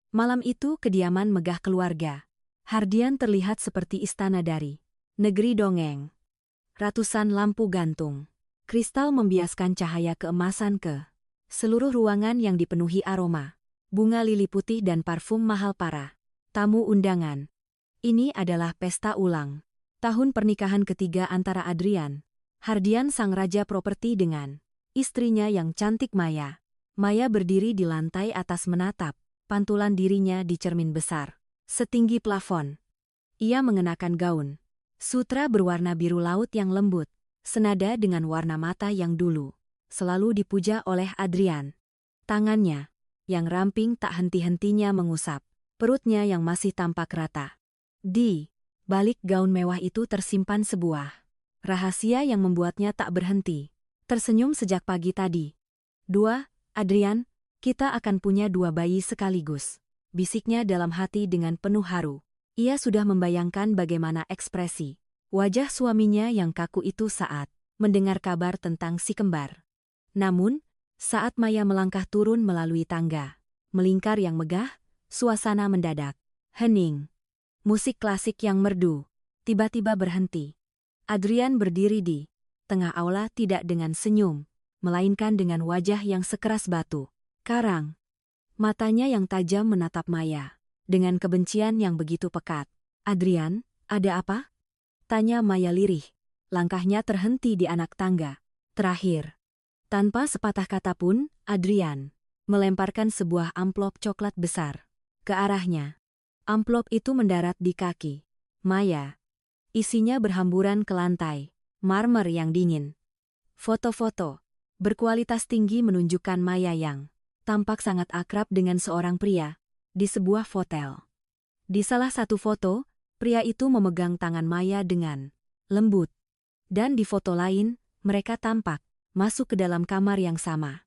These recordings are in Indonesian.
Malam itu kediaman megah keluarga. Hardian terlihat seperti istana dari negeri dongeng. Ratusan lampu gantung. Kristal membiaskan cahaya keemasan ke seluruh ruangan yang dipenuhi aroma bunga lili putih dan parfum mahal para tamu undangan. Ini adalah pesta ulang tahun pernikahan ketiga antara Adrian Hardian sang raja properti dengan istrinya yang cantik Maya. Maya berdiri di lantai atas menatap pantulan dirinya di cermin besar setinggi plafon. Ia mengenakan gaun sutra berwarna biru laut yang lembut, senada dengan warna mata yang dulu selalu dipuja oleh Adrian. Tangannya yang ramping tak henti-hentinya mengusap perutnya yang masih tampak rata. Di balik gaun mewah itu tersimpan sebuah rahasia yang membuatnya tak berhenti tersenyum sejak pagi tadi. Adrian, kita akan punya 2 bayi sekaligus, bisiknya dalam hati dengan penuh haru. Ia sudah membayangkan bagaimana ekspresi wajah suaminya yang kaku itu saat mendengar kabar tentang si kembar. Namun, saat Maya melangkah turun melalui tangga melingkar yang megah, suasana mendadak hening. Musik klasik yang merdu tiba-tiba berhenti. Adrian berdiri di tengah aula tidak dengan senyum, melainkan dengan wajah yang sekeras batu karang. Matanya yang tajam menatap Maya dengan kebencian yang begitu pekat. "Adrian, ada apa?" tanya Maya lirih. Langkahnya terhenti di anak tangga terakhir. Tanpa sepatah kata pun, Adrian melemparkan sebuah amplop coklat besar ke arahnya. Amplop itu mendarat di kaki Maya. Isinya berhamburan ke lantai marmer yang dingin. Foto-foto berkualitas tinggi menunjukkan Maya yang tampak sangat akrab dengan seorang pria di sebuah hotel. Di salah satu foto, pria itu memegang tangan Maya dengan lembut. Dan di foto lain, mereka tampak masuk ke dalam kamar yang sama.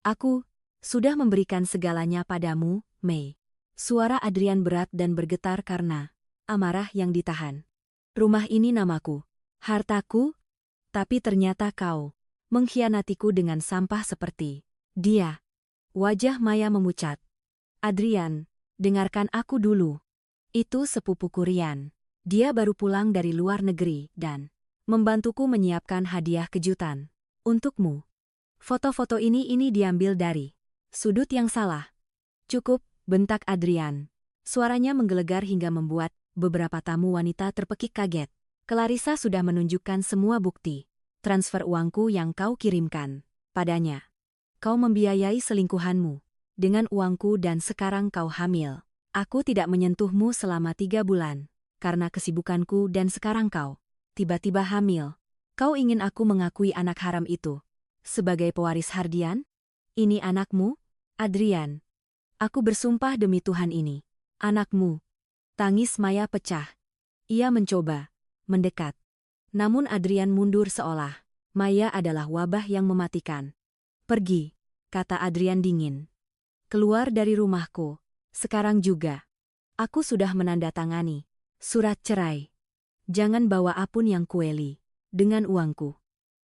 "Aku sudah memberikan segalanya padamu, Mei." Suara Adrian berat dan bergetar karena amarah yang ditahan. "Rumah ini namaku, hartaku, tapi ternyata kau mengkhianatiku dengan sampah seperti dia." Wajah Maya memucat. "Adrian, dengarkan aku dulu. Itu sepupuku Rian. Dia baru pulang dari luar negeri dan membantuku menyiapkan hadiah kejutan untukmu. Foto-foto ini diambil dari sudut yang salah." "Cukup," bentak Adrian. Suaranya menggelegar hingga membuat beberapa tamu wanita terpekik kaget. "Clarissa sudah menunjukkan semua bukti transfer uangku yang kau kirimkan padanya. Kau membiayai selingkuhanmu dengan uangku dan sekarang kau hamil. Aku tidak menyentuhmu selama 3 bulan karena kesibukanku dan sekarang kau tiba-tiba hamil. Kau ingin aku mengakui anak haram itu sebagai pewaris Hardian? Ini anakmu, Adrian. Aku bersumpah demi Tuhan ini anakmu." Tangis Maya pecah. Ia mencoba mendekat. Namun Adrian mundur seolah Maya adalah wabah yang mematikan. "Pergi," kata Adrian dingin. "Keluar dari rumahku. Sekarang juga. Aku sudah menandatangani surat cerai. Jangan bawa apun yang kueli dengan uangku.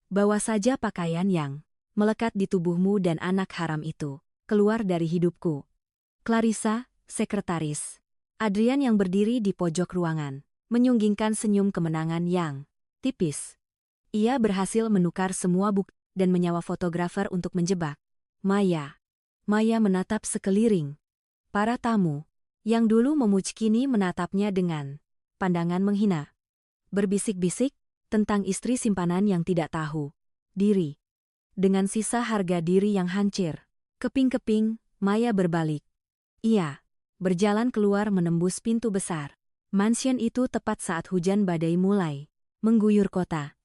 Bawa saja pakaian yang melekat di tubuhmu dan anak haram itu keluar dari hidupku." Clarissa, sekretaris Adrian yang berdiri di pojok ruangan, menyunggingkan senyum kemenangan yang tipis. Ia berhasil menukar semua bukti dan menyewa fotografer untuk menjebak Maya. Maya menatap sekeliling. Para tamu yang dulu memuji kini menatapnya dengan pandangan menghina. Berbisik-bisik tentang istri simpanan yang tidak tahu diri. Dengan sisa harga diri yang hancur, keping-keping, Maya berbalik. Ia berjalan keluar menembus pintu besar mansion itu tepat saat hujan badai mulai mengguyur kota.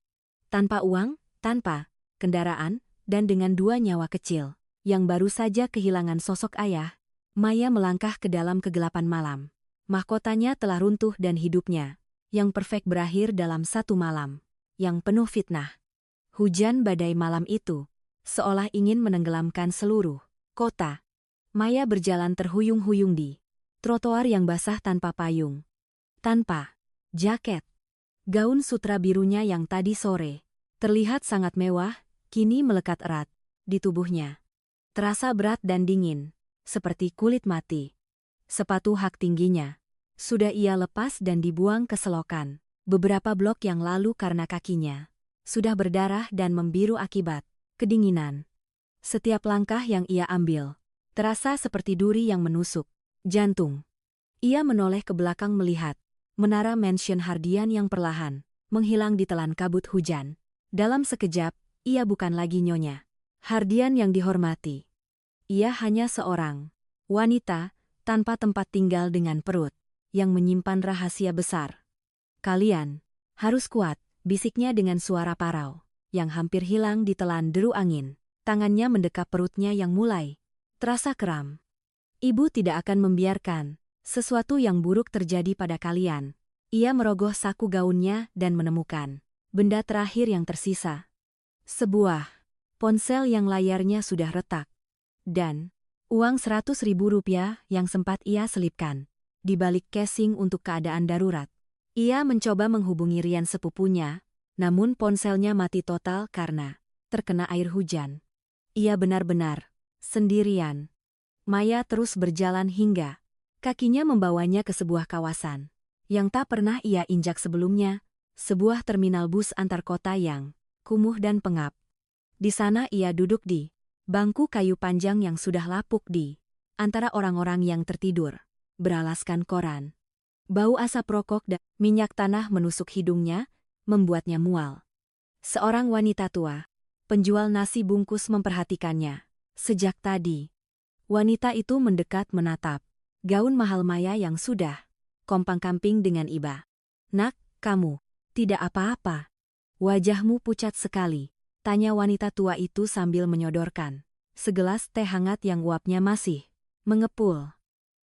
Tanpa uang, tanpa kendaraan, dan dengan 2 nyawa kecil yang baru saja kehilangan sosok ayah, Maya melangkah ke dalam kegelapan malam. Mahkotanya telah runtuh dan hidupnya yang perfect berakhir dalam 1 malam yang penuh fitnah. Hujan badai malam itu seolah ingin menenggelamkan seluruh kota. Maya berjalan terhuyung-huyung di trotoar yang basah tanpa payung, tanpa jaket. Gaun sutra birunya yang tadi sore terlihat sangat mewah, kini melekat erat di tubuhnya. Terasa berat dan dingin, seperti kulit mati. Sepatu hak tingginya sudah ia lepas dan dibuang ke selokan beberapa blok yang lalu karena kakinya sudah berdarah dan membiru akibat kedinginan. Setiap langkah yang ia ambil terasa seperti duri yang menusuk jantung. Ia menoleh ke belakang melihat menara mansion Hardian yang perlahan menghilang di telan kabut hujan. Dalam sekejap, ia bukan lagi Nyonya Hardian yang dihormati. Ia hanya seorang wanita tanpa tempat tinggal dengan perut yang menyimpan rahasia besar. Kalian harus kuat, bisiknya dengan suara parau yang hampir hilang di telan deru angin. Tangannya mendekap perutnya yang mulai terasa kram. Ibu tidak akan membiarkan sesuatu yang buruk terjadi pada kalian. Ia merogoh saku gaunnya dan menemukan benda terakhir yang tersisa. Sebuah ponsel yang layarnya sudah retak. Dan uang 100.000 rupiah yang sempat ia selipkan di balik casing untuk keadaan darurat. Ia mencoba menghubungi Rian sepupunya, namun ponselnya mati total karena terkena air hujan. Ia benar-benar sendirian. Maya terus berjalan hingga kakinya membawanya ke sebuah kawasan yang tak pernah ia injak sebelumnya, sebuah terminal bus antar kota yang kumuh dan pengap. Di sana ia duduk di bangku kayu panjang yang sudah lapuk di antara orang-orang yang tertidur, beralaskan koran. Bau asap rokok dan minyak tanah menusuk hidungnya, membuatnya mual. Seorang wanita tua, penjual nasi bungkus memperhatikannya. Sejak tadi, wanita itu mendekat menatap gaun mahal Maya yang sudah kompang-kamping dengan iba. Nak, kamu tidak apa-apa. Wajahmu pucat sekali, tanya wanita tua itu sambil menyodorkan segelas teh hangat yang uapnya masih mengepul.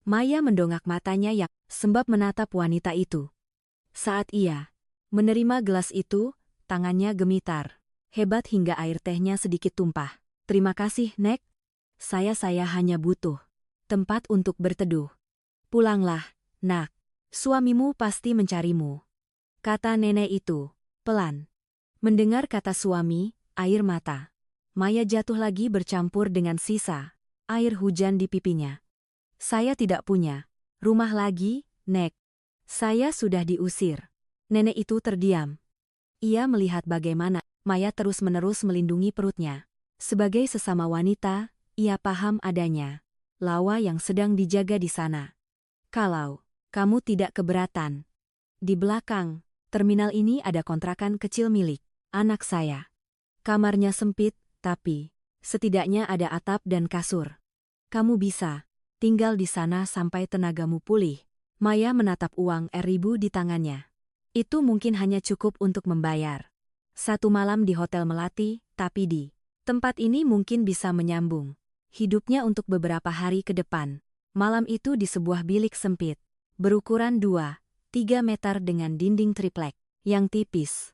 Maya mendongak matanya yang sembab menatap wanita itu. Saat ia menerima gelas itu, tangannya gemitar hebat hingga air tehnya sedikit tumpah. Terima kasih, Nek. Saya hanya butuh tempat untuk berteduh. Pulanglah, Nak. Suamimu pasti mencarimu, kata nenek itu pelan. Mendengar kata suami, air mata Maya jatuh lagi bercampur dengan sisa air hujan di pipinya. Saya tidak punya rumah lagi, Nek. Saya sudah diusir. Nenek itu terdiam. Ia melihat bagaimana Maya terus-menerus melindungi perutnya. Sebagai sesama wanita, ia paham adanya lawa yang sedang dijaga di sana. Kalau kamu tidak keberatan, di belakang terminal ini ada kontrakan kecil milik anak saya. Kamarnya sempit, tapi setidaknya ada atap dan kasur. Kamu bisa tinggal di sana sampai tenagamu pulih. Maya menatap uang Rp1.000 di tangannya. Itu mungkin hanya cukup untuk membayar satu malam di Hotel Melati, tapi di tempat ini mungkin bisa menyambung hidupnya untuk beberapa hari ke depan. Malam itu di sebuah bilik sempit, berukuran 2-3 meter dengan dinding triplek yang tipis.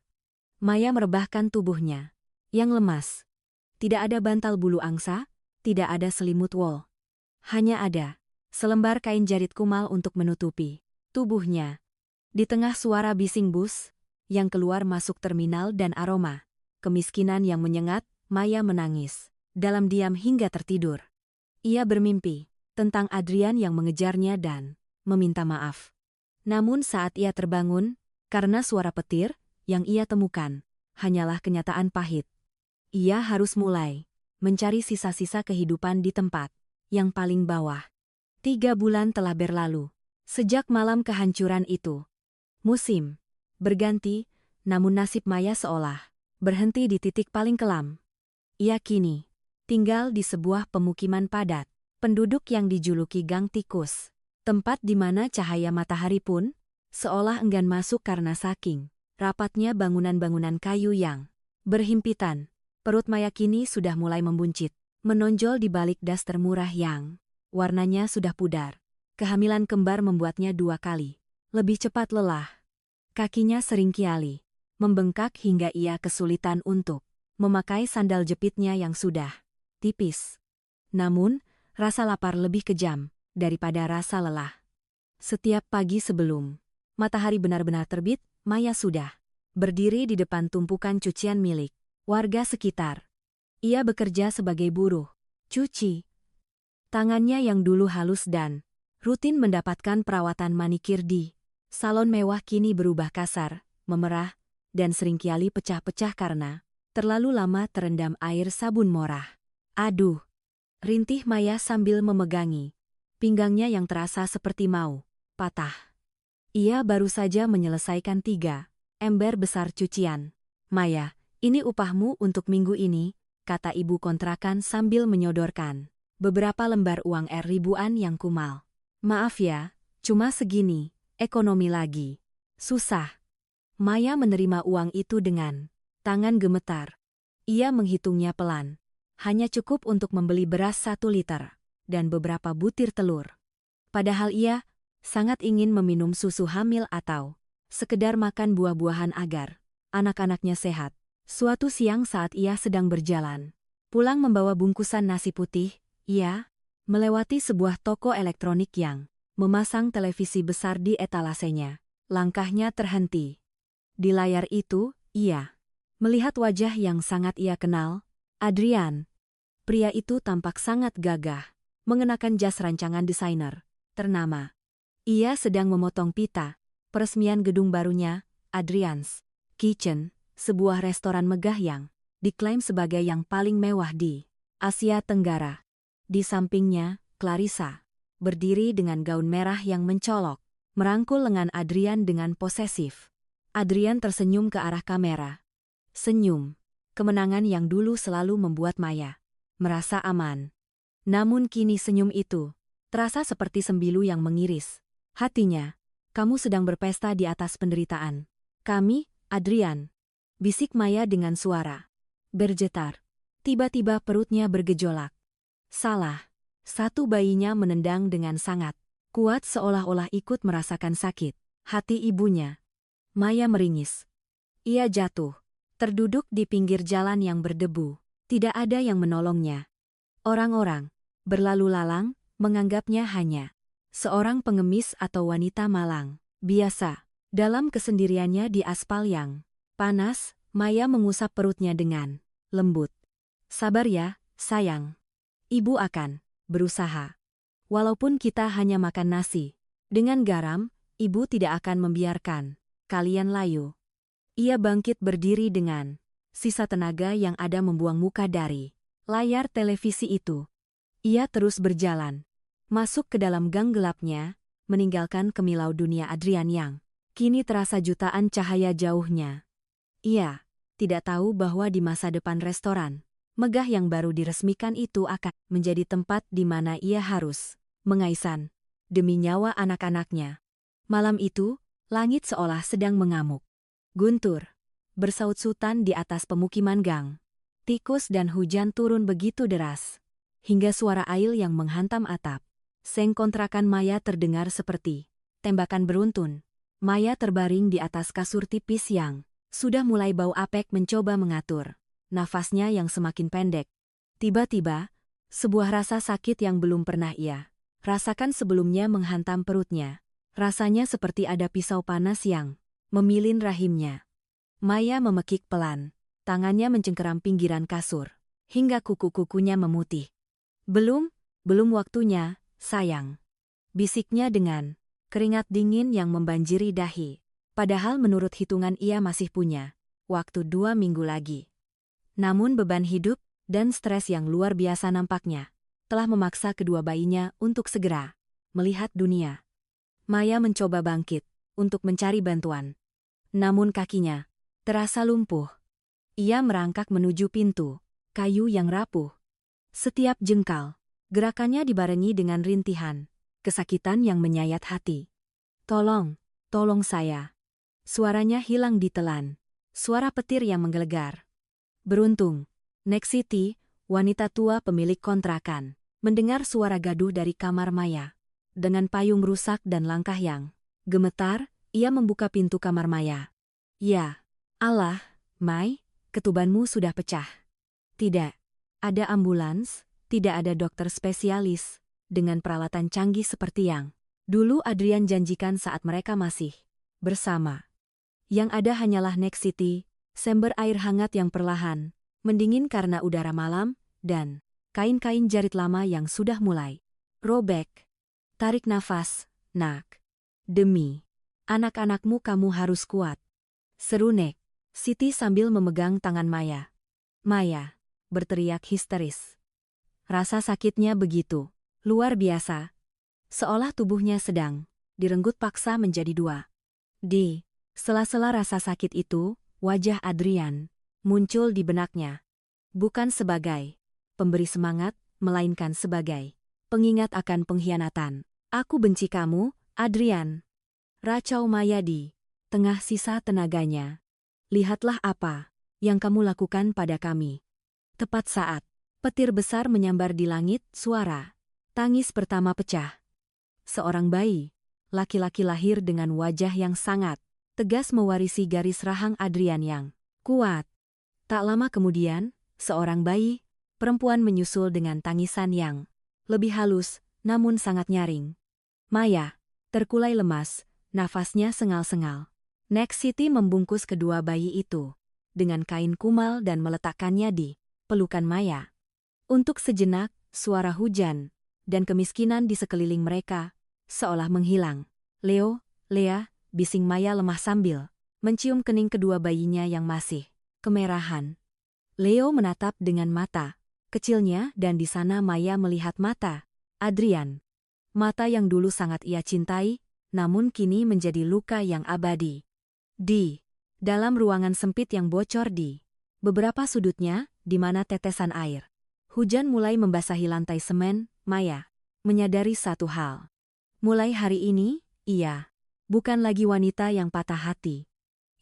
Maya merebahkan tubuhnya yang lemas. Tidak ada bantal bulu angsa, tidak ada selimut wol. Hanya ada selembar kain jarit kumal untuk menutupi tubuhnya. Di tengah suara bising bus yang keluar masuk terminal dan aroma kemiskinan yang menyengat, Maya menangis dalam diam hingga tertidur. Ia bermimpi tentang Adrian yang mengejarnya dan meminta maaf. Namun saat ia terbangun, karena suara petir yang ia temukan hanyalah kenyataan pahit. Ia harus mulai mencari sisa-sisa kehidupan di tempat yang paling bawah. 3 bulan telah berlalu sejak malam kehancuran itu. Musim berganti, namun nasib Maya seolah berhenti di titik paling kelam. Ia kini tinggal di sebuah pemukiman padat penduduk yang dijuluki Gang Tikus, tempat di mana cahaya matahari pun seolah enggan masuk karena saking rapatnya bangunan-bangunan kayu yang berhimpitan. Perut Maya kini sudah mulai membuncit, menonjol di balik das termurah yang warnanya sudah pudar. Kehamilan kembar membuatnya 2 kali lebih cepat lelah. Kakinya sering kiali membengkak hingga ia kesulitan untuk memakai sandal jepitnya yang sudah tipis. Namun, rasa lapar lebih kejam daripada rasa lelah. Setiap pagi sebelum matahari benar-benar terbit, Maya sudah berdiri di depan tumpukan cucian milik warga sekitar. Ia bekerja sebagai buruh cuci. Tangannya yang dulu halus dan rutin mendapatkan perawatan manikir di salon mewah kini berubah kasar, memerah, dan seringkali pecah-pecah karena terlalu lama terendam air sabun morah. Aduh, rintih Maya sambil memegangi pinggangnya yang terasa seperti mau patah. Ia baru saja menyelesaikan 3 ember besar cucian. Maya, ini upahmu untuk minggu ini, kata ibu kontrakan sambil menyodorkan beberapa lembar uang ribuan yang kumal. Maaf ya, cuma segini, ekonomi lagi. Susah. Maya menerima uang itu dengan tangan gemetar. Ia menghitungnya pelan. Hanya cukup untuk membeli beras 1 liter dan beberapa butir telur. Padahal ia sangat ingin meminum susu hamil atau sekedar makan buah-buahan agar anak-anaknya sehat. Suatu siang saat ia sedang berjalan pulang membawa bungkusan nasi putih, ia melewati sebuah toko elektronik yang memasang televisi besar di etalasenya. Langkahnya terhenti. Di layar itu, ia melihat wajah yang sangat ia kenal, Adrian. Pria itu tampak sangat gagah, mengenakan jas rancangan desainer ternama. Ia sedang memotong pita peresmian gedung barunya, Adrian's Kitchen, sebuah restoran megah yang diklaim sebagai yang paling mewah di Asia Tenggara. Di sampingnya, Clarissa berdiri dengan gaun merah yang mencolok, merangkul lengan Adrian dengan posesif. Adrian tersenyum ke arah kamera. Senyum kemenangan yang dulu selalu membuat Maya merasa aman. Namun kini senyum itu terasa seperti sembilu yang mengiris hatinya. Kamu sedang berpesta di atas penderitaan kami, Adrian, bisik Maya dengan suara bergetar. Tiba-tiba perutnya bergejolak. Salah. Satu bayinya menendang dengan sangat kuat seolah-olah ikut merasakan sakit hati ibunya. Maya meringis. Ia jatuh, terduduk di pinggir jalan yang berdebu. Tidak ada yang menolongnya. Orang-orang berlalu lalang menganggapnya hanya seorang pengemis atau wanita malang biasa. Dalam kesendiriannya di aspal yang panas, Maya mengusap perutnya dengan lembut. Sabar ya, sayang. Ibu akan berusaha. Walaupun kita hanya makan nasi dengan garam, ibu tidak akan membiarkan kalian layu. Ia bangkit berdiri dengan sisa tenaga yang ada membuang muka dari layar televisi itu. Ia terus berjalan, masuk ke dalam gang gelapnya, meninggalkan kemilau dunia Adrian yang kini terasa jutaan cahaya jauhnya. Ia tidak tahu bahwa di masa depan restoran megah yang baru diresmikan itu akan menjadi tempat di mana ia harus mengaisan demi nyawa anak-anaknya. Malam itu, langit seolah sedang mengamuk. Guntur bersaut-sautan di atas pemukiman gang. Tikus dan hujan turun begitu deras, hingga suara air yang menghantam atap seng kontrakan Maya terdengar seperti tembakan beruntun. Maya terbaring di atas kasur tipis yang sudah mulai bau apek mencoba mengatur nafasnya yang semakin pendek. Tiba-tiba, sebuah rasa sakit yang belum pernah ia rasakan sebelumnya menghantam perutnya. Rasanya seperti ada pisau panas yang memilin rahimnya. Maya memekik pelan, tangannya mencengkeram pinggiran kasur, hingga kuku-kukunya memutih. Belum waktunya, sayang. Bisiknya dengan keringat dingin yang membanjiri dahi. Padahal menurut hitungan ia masih punya waktu 2 minggu lagi. Namun beban hidup dan stres yang luar biasa nampaknya telah memaksa kedua bayinya untuk segera melihat dunia. Maya mencoba bangkit untuk mencari bantuan. Namun kakinya terasa lumpuh. Ia merangkak menuju pintu kayu yang rapuh. Setiap jengkal gerakannya dibarengi dengan rintihan kesakitan yang menyayat hati. Tolong saya. Suaranya hilang ditelan. Suara petir yang menggelegar. Beruntung, Next City, wanita tua pemilik kontrakan, mendengar suara gaduh dari kamar Maya. Dengan payung rusak dan langkah yang gemetar, ia membuka pintu kamar Maya. Ya, Allah, Mai, ketubanmu sudah pecah. Tidak ada ambulans, tidak ada dokter spesialis, dengan peralatan canggih seperti yang dulu Adrian janjikan saat mereka masih bersama. Yang ada hanyalah Next City, sember air hangat yang perlahan mendingin karena udara malam, dan kain-kain jarit lama yang sudah mulai robek. Tarik nafas, nak. Demi anak-anakmu kamu harus kuat. Seru Nek Siti sambil memegang tangan Maya. Maya berteriak histeris. Rasa sakitnya begitu luar biasa. Seolah tubuhnya sedang direnggut paksa menjadi dua. Di sela-sela rasa sakit itu, wajah Adrian muncul di benaknya. Bukan sebagai pemberi semangat, melainkan sebagai pengingat akan pengkhianatan. Aku benci kamu, Adrian. Racau Maya di tengah sisa tenaganya. Lihatlah apa yang kamu lakukan pada kami. Tepat saat petir besar menyambar di langit, suara tangis pertama pecah. Seorang bayi, laki-laki lahir dengan wajah yang sangat tegas mewarisi garis rahang Adrian yang kuat. Tak lama kemudian, seorang bayi, perempuan menyusul dengan tangisan yang lebih halus, namun sangat nyaring. Maya terkulai lemas, nafasnya sengal-sengal. Nek Siti membungkus kedua bayi itu dengan kain kumal dan meletakkannya di pelukan Maya. Untuk sejenak, suara hujan dan kemiskinan di sekeliling mereka seolah menghilang. Lea, bising Maya lemah sambil mencium kening kedua bayinya yang masih kemerahan. Leo menatap dengan mata kecilnya dan di sana Maya melihat mata Adrian. Mata yang dulu sangat ia cintai, namun kini menjadi luka yang abadi. Di dalam ruangan sempit yang bocor di beberapa sudutnya, di mana tetesan air hujan mulai membasahi lantai semen, Maya menyadari satu hal. Mulai hari ini, ia bukan lagi wanita yang patah hati.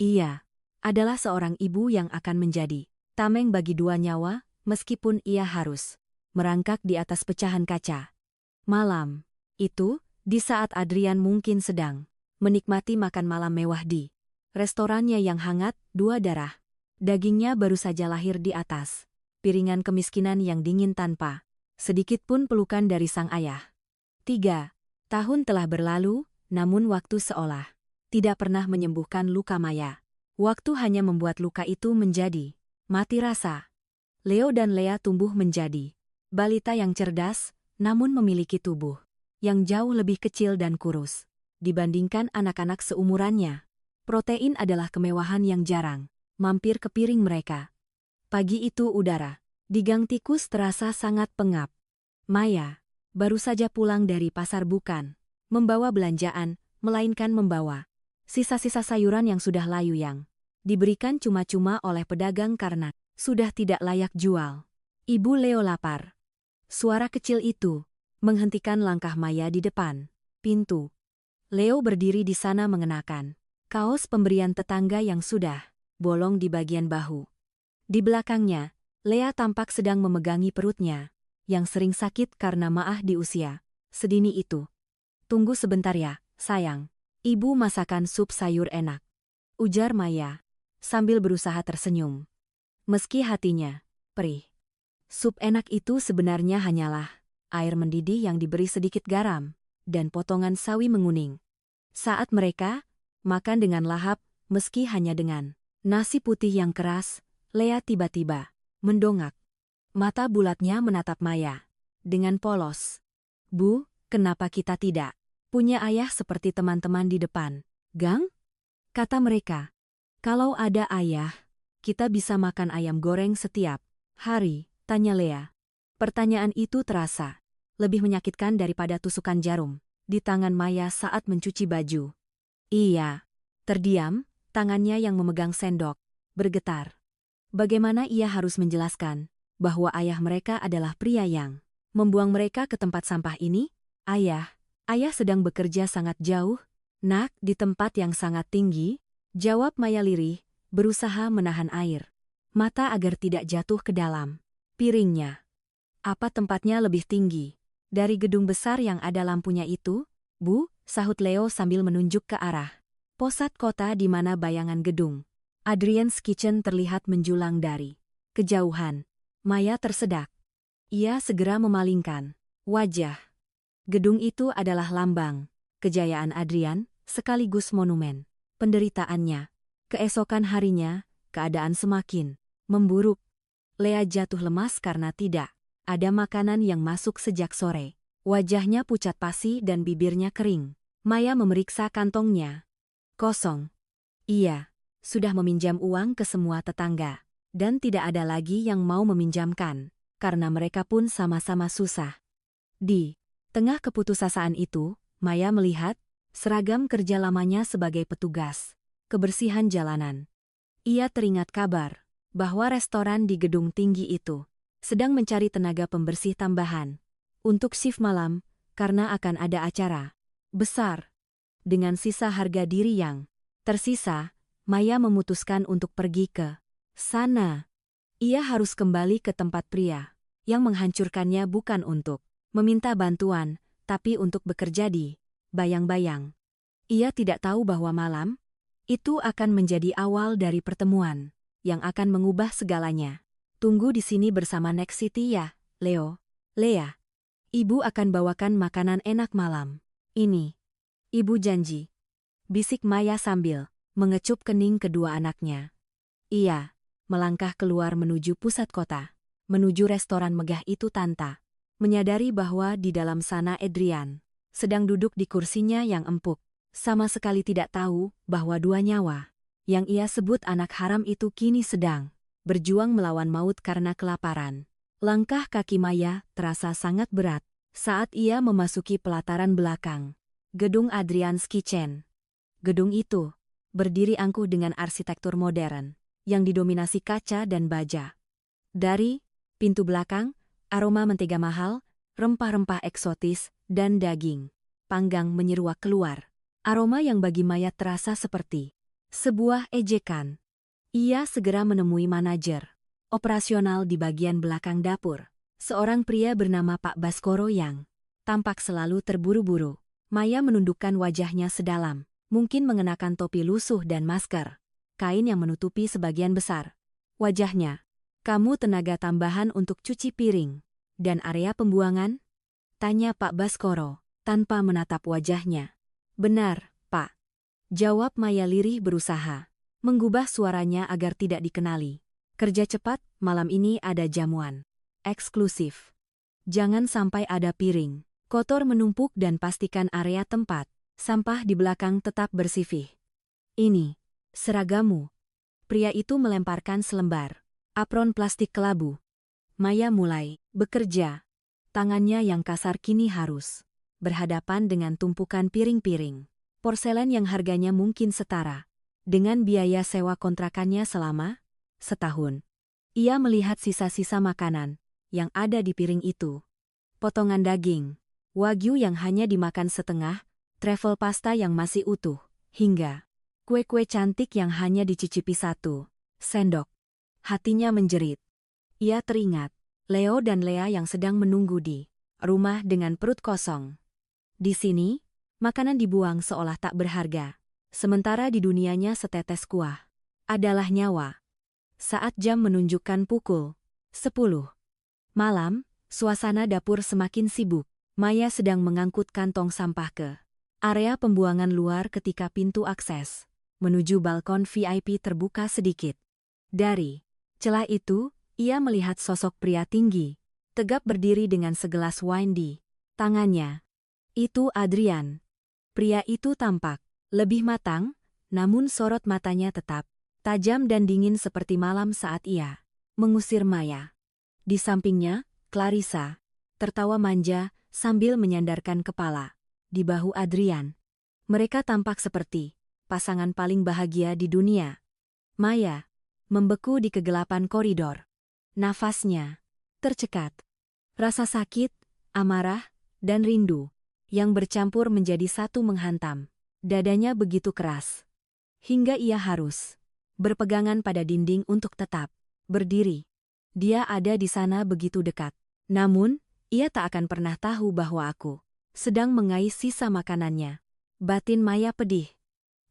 Ia adalah seorang ibu yang akan menjadi tameng bagi dua nyawa, meskipun ia harus merangkak di atas pecahan kaca. Malam itu, di saat Adrian mungkin sedang menikmati makan malam mewah di restorannya yang hangat, dua darah dagingnya baru saja lahir di atas piringan kemiskinan yang dingin tanpa sedikit pun pelukan dari sang ayah. 3 tahun telah berlalu, namun waktu seolah tidak pernah menyembuhkan luka Maya. Waktu hanya membuat luka itu menjadi mati rasa. Leo dan Lea tumbuh menjadi balita yang cerdas, namun memiliki tubuh yang jauh lebih kecil dan kurus dibandingkan anak-anak seumurannya. Protein adalah kemewahan yang jarang mampir ke piring mereka. Pagi itu udara di gang tikus terasa sangat pengap. Maya baru saja pulang dari pasar, bukan membawa belanjaan, melainkan membawa sisa-sisa sayuran yang sudah layu yang diberikan cuma-cuma oleh pedagang karena sudah tidak layak jual. Ibu Leo lapar. Suara kecil itu menghentikan langkah Maya di depan pintu. Leo berdiri di sana mengenakan kaos pemberian tetangga yang sudah bolong di bagian bahu. Di belakangnya, Lea tampak sedang memegangi perutnya yang sering sakit karena maah di usia sedini itu. Tunggu sebentar ya, sayang. Ibu masakan sup sayur enak, ujar Maya sambil berusaha tersenyum. Meski hatinya perih. Sup enak itu sebenarnya hanyalah air mendidih yang diberi sedikit garam dan potongan sawi menguning. Saat mereka makan dengan lahap, meski hanya dengan nasi putih yang keras, Lea tiba-tiba mendongak. Mata bulatnya menatap Maya dengan polos. Bu, kenapa kita tidak punya ayah seperti teman-teman di depan gang? Kata mereka. Kalau ada ayah, kita bisa makan ayam goreng setiap hari, tanya Lea. Pertanyaan itu terasa lebih menyakitkan daripada tusukan jarum di tangan Maya saat mencuci baju. Iya. Terdiam, tangannya yang memegang sendok bergetar. Bagaimana ia harus menjelaskan bahwa ayah mereka adalah pria yang membuang mereka ke tempat sampah ini? Ayah sedang bekerja sangat jauh, nak, di tempat yang sangat tinggi, jawab Maya lirih, berusaha menahan air mata agar tidak jatuh ke dalam piringnya. Apa tempatnya lebih tinggi dari gedung besar yang ada lampunya itu? Bu, sahut Leo sambil menunjuk ke arah pusat kota di mana bayangan gedung Adrian's Kitchen terlihat menjulang dari kejauhan. Maya tersedak. Ia segera memalingkan wajah. Gedung itu adalah lambang kejayaan Adrian, sekaligus monumen penderitaannya. Keesokan harinya, keadaan semakin memburuk. Lea jatuh lemas karena tidak ada makanan yang masuk sejak sore. Wajahnya pucat pasi dan bibirnya kering. Maya memeriksa kantongnya. Kosong. Ia sudah meminjam uang ke semua tetangga. Dan tidak ada lagi yang mau meminjamkan, karena mereka pun sama-sama susah. Di tengah keputusasaan itu, Maya melihat seragam kerja lamanya sebagai petugas kebersihan jalanan. Ia teringat kabar bahwa restoran di gedung tinggi itu sedang mencari tenaga pembersih tambahan untuk shift malam karena akan ada acara besar. Dengan sisa harga diri yang tersisa, Maya memutuskan untuk pergi ke sana. Ia harus kembali ke tempat pria yang menghancurkannya bukan untuk meminta bantuan, tapi untuk bekerja di bayang-bayang. Ia tidak tahu bahwa malam itu akan menjadi awal dari pertemuan yang akan mengubah segalanya. Tunggu di sini bersama Next City ya, Leo. Lea. Ibu akan bawakan makanan enak malam ini. Ibu janji. Bisik Maya sambil mengecup kening kedua anaknya. Ia melangkah keluar menuju pusat kota, menuju restoran megah itu tanpa menyadari bahwa di dalam sana Adrian sedang duduk di kursinya yang empuk, sama sekali tidak tahu bahwa dua nyawa yang ia sebut anak haram itu kini sedang berjuang melawan maut karena kelaparan. Langkah kaki Maya terasa sangat berat saat ia memasuki pelataran belakang gedung Adrian's Kitchen. Gedung itu berdiri angkuh dengan arsitektur modern yang didominasi kaca dan baja. Dari pintu belakang, aroma mentega mahal, rempah-rempah eksotis, dan daging panggang menyeruak keluar. Aroma yang bagi Maya terasa seperti sebuah ejekan. Ia segera menemui manajer operasional di bagian belakang dapur, seorang pria bernama Pak Baskoro yang tampak selalu terburu-buru. Maya menundukkan wajahnya sedalam, mungkin mengenakan topi lusuh dan masker, kain yang menutupi sebagian besar wajahnya. Kamu tenaga tambahan untuk cuci piring dan area pembuangan? Tanya Pak Baskoro, tanpa menatap wajahnya. Benar, Pak. Jawab Maya lirih berusaha menggubah suaranya agar tidak dikenali. Kerja cepat, malam ini ada jamuan eksklusif. Jangan sampai ada piring kotor menumpuk dan pastikan area tempat sampah di belakang tetap bersih. Ini seragamu. Pria itu melemparkan selembar apron plastik kelabu. Maya mulai bekerja. Tangannya yang kasar kini harus berhadapan dengan tumpukan piring-piring porselen yang harganya mungkin setara dengan biaya sewa kontrakannya selama setahun. Ia melihat sisa-sisa makanan yang ada di piring itu. Potongan daging wagyu yang hanya dimakan setengah, travel pasta yang masih utuh, hingga kue-kue cantik yang hanya dicicipi satu sendok. Hatinya menjerit. Ia teringat Leo dan Lea yang sedang menunggu di rumah dengan perut kosong. Di sini, makanan dibuang seolah tak berharga. Sementara di dunianya setetes kuah adalah nyawa. Saat jam menunjukkan pukul 10 malam, suasana dapur semakin sibuk. Maya sedang mengangkut kantong sampah ke area pembuangan luar ketika pintu akses menuju balkon VIP terbuka sedikit. Dari celah itu, ia melihat sosok pria tinggi, tegap berdiri dengan segelas wine di tangannya. Itu Adrian. Pria itu tampak lebih matang, namun sorot matanya tetap tajam dan dingin seperti malam saat ia mengusir Maya. Di sampingnya, Clarissa tertawa manja sambil menyandarkan kepala di bahu Adrian. Mereka tampak seperti pasangan paling bahagia di dunia. Maya membeku di kegelapan koridor. Nafasnya tercekat. Rasa sakit, amarah, dan rindu yang bercampur menjadi satu menghantam dadanya begitu keras, hingga ia harus berpegangan pada dinding untuk tetap berdiri. Dia ada di sana begitu dekat. Namun, ia tak akan pernah tahu bahwa aku sedang mengais sisa makanannya. Batin Maya pedih.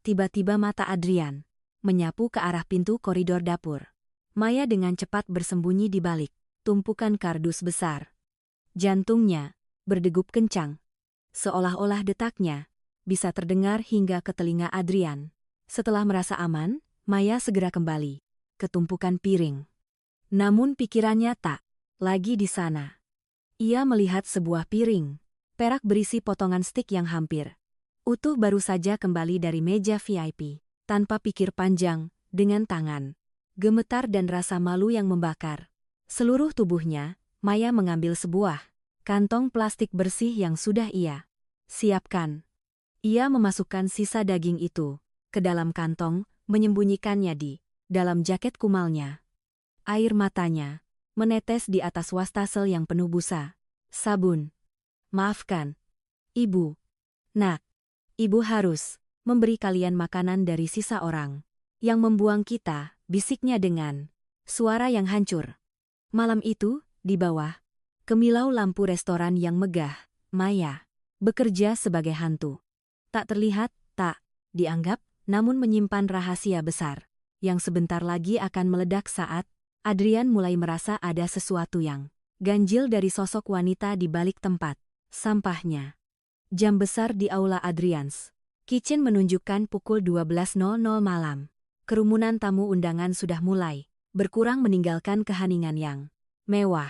Tiba-tiba mata Adrian menyapu ke arah pintu koridor dapur. Maya dengan cepat bersembunyi di balik tumpukan kardus besar. Jantungnya berdegup kencang. Seolah-olah detaknya bisa terdengar hingga ke telinga Adrian. Setelah merasa aman, Maya segera kembali ke tumpukan piring. Namun pikirannya tak lagi di sana. Ia melihat sebuah piring Perak berisi potongan stik yang hampir utuh baru saja kembali dari meja VIP. Tanpa pikir panjang, dengan tangan gemetar dan rasa malu yang membakar seluruh tubuhnya, Maya mengambil sebuah kantong plastik bersih yang sudah ia siapkan. Ia memasukkan sisa daging itu ke dalam kantong, menyembunyikannya di dalam jaket kumalnya. Air matanya menetes di atas wastafel yang penuh busa. Sabun. Maafkan, Ibu. Nak, Ibu harus memberi kalian makanan dari sisa orang yang membuang kita, bisiknya dengan suara yang hancur. Malam itu, di bawah kemilau lampu restoran yang megah, Maya bekerja sebagai hantu. Tak terlihat, tak dianggap, namun menyimpan rahasia besar yang sebentar lagi akan meledak saat Adrian mulai merasa ada sesuatu yang ganjil dari sosok wanita di balik tempat sampahnya. Jam besar di aula Adrian's Kitchen menunjukkan pukul 12.00 malam. Kerumunan tamu undangan sudah mulai berkurang meninggalkan keheningan yang mewah.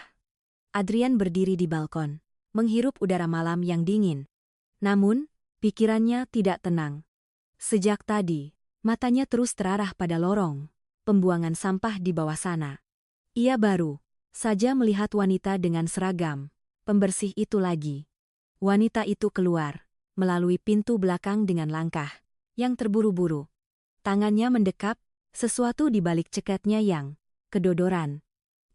Adrian berdiri di balkon, menghirup udara malam yang dingin. Namun, pikirannya tidak tenang. Sejak tadi, matanya terus terarah pada lorong pembuangan sampah di bawah sana. Ia baru saja melihat wanita dengan seragam pembersih itu lagi. Wanita itu keluar melalui pintu belakang dengan langkah yang terburu-buru. Tangannya mendekap, sesuatu di balik ceketnya yang kedodoran.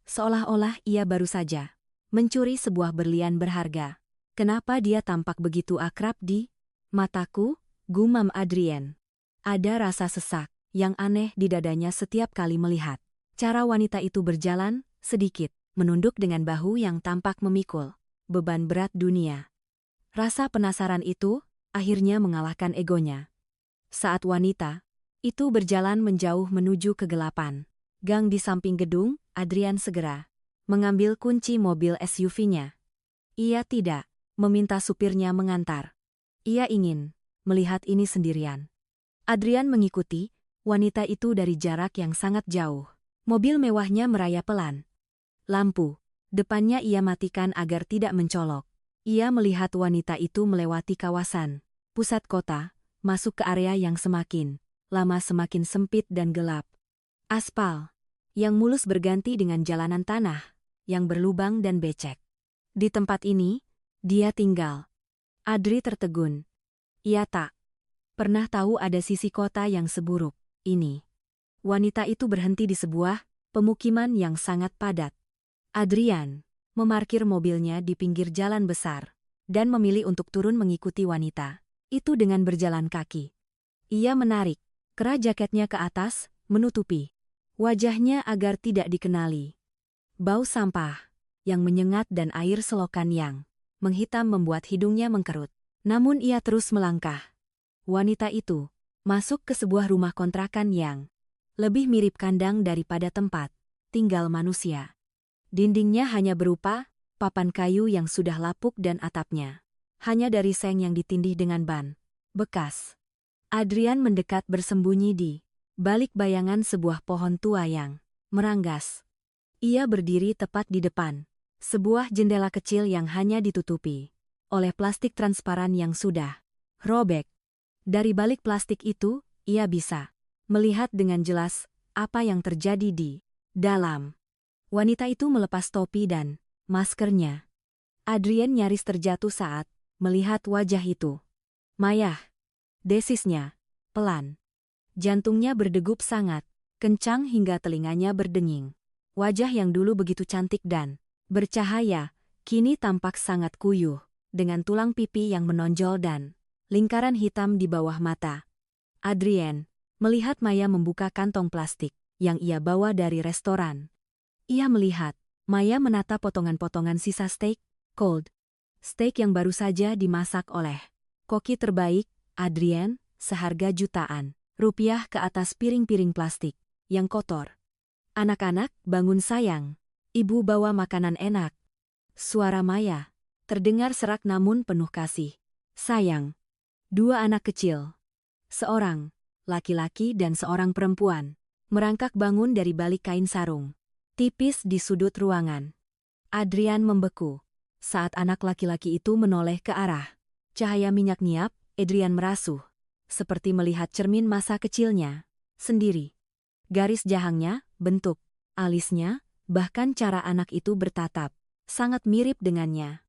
Seolah-olah ia baru saja mencuri sebuah berlian berharga. Kenapa dia tampak begitu akrab di mataku? Gumam Adrian. Ada rasa sesak yang aneh di dadanya setiap kali melihat cara wanita itu berjalan, sedikit menunduk dengan bahu yang tampak memikul beban berat dunia. Rasa penasaran itu akhirnya mengalahkan egonya. Saat wanita itu berjalan menjauh menuju kegelapan gang di samping gedung, Adrian segera mengambil kunci mobil SUV-nya. Ia tidak meminta supirnya mengantar. Ia ingin melihat ini sendirian. Adrian mengikuti wanita itu dari jarak yang sangat jauh. Mobil mewahnya merayap pelan. Lampu depannya ia matikan agar tidak mencolok. Ia melihat wanita itu melewati kawasan pusat kota, masuk ke area yang semakin lama semakin sempit dan gelap. Aspal yang mulus berganti dengan jalanan tanah yang berlubang dan becek. Di tempat ini, dia tinggal. Adri tertegun. Ia tak pernah tahu ada sisi kota yang seburuk ini. Wanita itu berhenti di sebuah pemukiman yang sangat padat. Adrian memarkir mobilnya di pinggir jalan besar dan memilih untuk turun mengikuti wanita itu dengan berjalan kaki. Ia menarik kerah jaketnya ke atas, menutupi wajahnya agar tidak dikenali. Bau sampah yang menyengat dan air selokan yang menghitam membuat hidungnya mengkerut. Namun ia terus melangkah. Wanita itu masuk ke sebuah rumah kontrakan yang lebih mirip kandang daripada tempat tinggal manusia. Dindingnya hanya berupa papan kayu yang sudah lapuk dan atapnya hanya dari seng yang ditindih dengan ban bekas. Adrian mendekat bersembunyi di balik bayangan sebuah pohon tua yang meranggas. Ia berdiri tepat di depan sebuah jendela kecil yang hanya ditutupi oleh plastik transparan yang sudah robek. Dari balik plastik itu, ia bisa melihat dengan jelas apa yang terjadi di dalam. Wanita itu melepas topi dan maskernya. Adrian nyaris terjatuh saat melihat wajah itu. Maya, desisnya pelan. Jantungnya berdegup sangat kencang hingga telinganya berdenging. Wajah yang dulu begitu cantik dan bercahaya, kini tampak sangat kuyuh, dengan tulang pipi yang menonjol dan lingkaran hitam di bawah mata. Adrian melihat Maya membuka kantong plastik yang ia bawa dari restoran. Ia melihat Maya menata potongan-potongan sisa steak, cold steak yang baru saja dimasak oleh koki terbaik, Adrian, seharga jutaan rupiah ke atas piring-piring plastik yang kotor. Anak-anak, bangun sayang. Ibu bawa makanan enak. Suara Maya terdengar serak namun penuh kasih. Sayang. Dua anak kecil. Seorang laki-laki dan seorang perempuan merangkak bangun dari balik kain sarung tipis di sudut ruangan. Adrian membeku. Saat anak laki-laki itu menoleh ke arah cahaya minyak niap, Adrian merasuh, seperti melihat cermin masa kecilnya sendiri. Garis jahangnya, bentuk alisnya, bahkan cara anak itu bertatap, sangat mirip dengannya.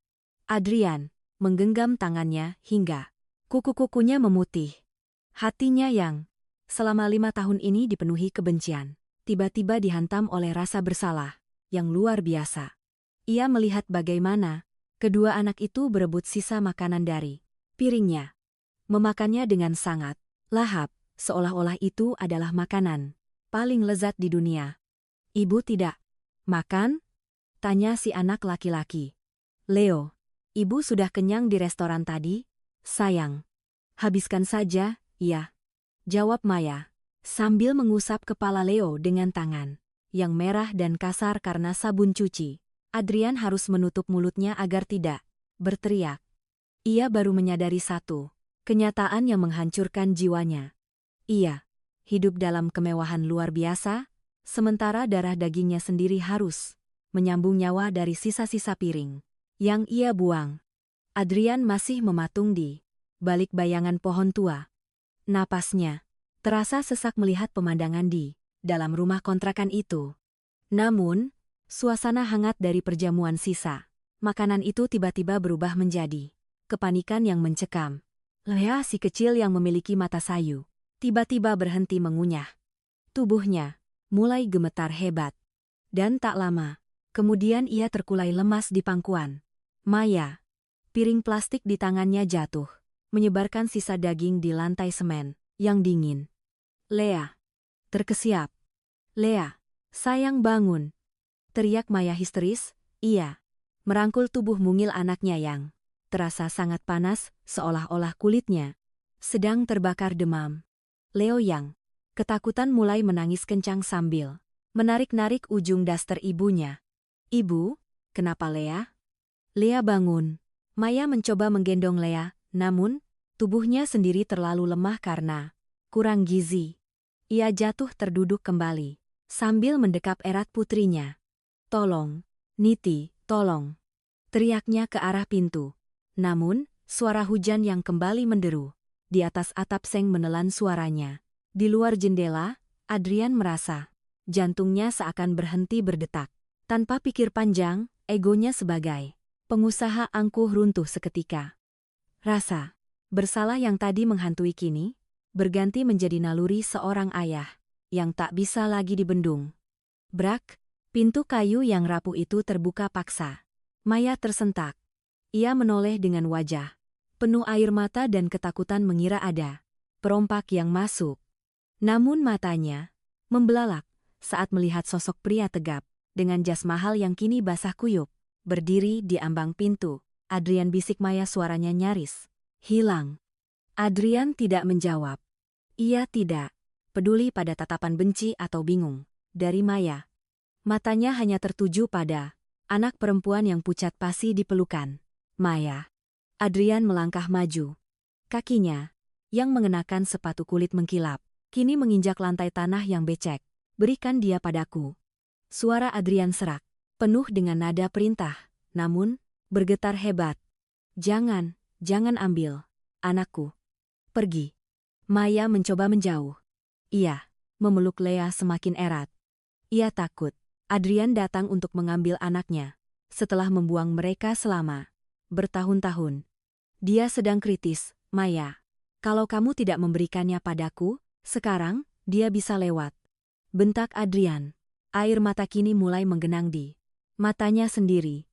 Adrian menggenggam tangannya hingga kuku-kukunya memutih. Hatinya yang selama 5 tahun ini dipenuhi kebencian, tiba-tiba dihantam oleh rasa bersalah yang luar biasa. Ia melihat bagaimana kedua anak itu berebut sisa makanan dari piringnya, memakannya dengan sangat lahap, seolah-olah itu adalah makanan paling lezat di dunia. Ibu tidak makan? Tanya si anak laki-laki. Leo, ibu sudah kenyang di restoran tadi? Sayang. Habiskan saja, iya. Jawab Maya, sambil mengusap kepala Leo dengan tangan yang merah dan kasar karena sabun cuci. Adrian harus menutup mulutnya agar tidak berteriak. Ia baru menyadari satu kenyataan yang menghancurkan jiwanya. Ia hidup dalam kemewahan luar biasa, sementara darah dagingnya sendiri harus menyambung nyawa dari sisa-sisa piring yang ia buang. Adrian masih mematung di balik bayangan pohon tua. Napasnya terasa sesak melihat pemandangan di dalam rumah kontrakan itu. Namun, suasana hangat dari perjamuan sisa makanan itu tiba-tiba berubah menjadi kepanikan yang mencekam. Lea, si kecil yang memiliki mata sayu, tiba-tiba berhenti mengunyah. Tubuhnya mulai gemetar hebat. Dan tak lama, kemudian ia terkulai lemas di pangkuan Maya. Piring plastik di tangannya jatuh, menyebarkan sisa daging di lantai semen yang dingin. Lea terkesiap. Lea, sayang bangun. Teriak Maya histeris. Ia merangkul tubuh mungil anaknya yang terasa sangat panas, seolah-olah kulitnya sedang terbakar demam. Leo yang ketakutan mulai menangis kencang sambil menarik-narik ujung daster ibunya. Ibu, kenapa Lea? Lea bangun. Maya mencoba menggendong Lea, namun tubuhnya sendiri terlalu lemah karena kurang gizi. Ia jatuh terduduk kembali sambil mendekap erat putrinya. Tolong, Niti, tolong. Teriaknya ke arah pintu. Namun, suara hujan yang kembali menderu di atas atap seng menelan suaranya. Di luar jendela, Adrian merasa jantungnya seakan berhenti berdetak. Tanpa pikir panjang, egonya sebagai pengusaha angkuh runtuh seketika. Rasa bersalah yang tadi menghantui kini berganti menjadi naluri seorang ayah yang tak bisa lagi dibendung. Brak, pintu kayu yang rapuh itu terbuka paksa. Maya tersentak. Ia menoleh dengan wajah penuh air mata dan ketakutan mengira ada perompak yang masuk. Namun matanya membelalak saat melihat sosok pria tegap dengan jas mahal yang kini basah kuyup berdiri di ambang pintu. Adrian, bisik Maya, suaranya nyaris hilang. Adrian tidak menjawab. Ia tidak peduli pada tatapan benci atau bingung dari Maya. Matanya hanya tertuju pada anak perempuan yang pucat pasi di pelukan Maya. Adrian melangkah maju. Kakinya, yang mengenakan sepatu kulit mengkilap, kini menginjak lantai tanah yang becek. Berikan dia padaku. Suara Adrian serak, penuh dengan nada perintah, namun bergetar hebat. Jangan, jangan ambil anakku. Pergi. Maya mencoba menjauh. Ia memeluk Lea semakin erat. Ia takut Adrian datang untuk mengambil anaknya setelah membuang mereka selama bertahun-tahun. Dia sedang kritis, Maya. Kalau kamu tidak memberikannya padaku, sekarang dia bisa lewat. Bentak Adrian. Air mata kini mulai menggenang di matanya sendiri.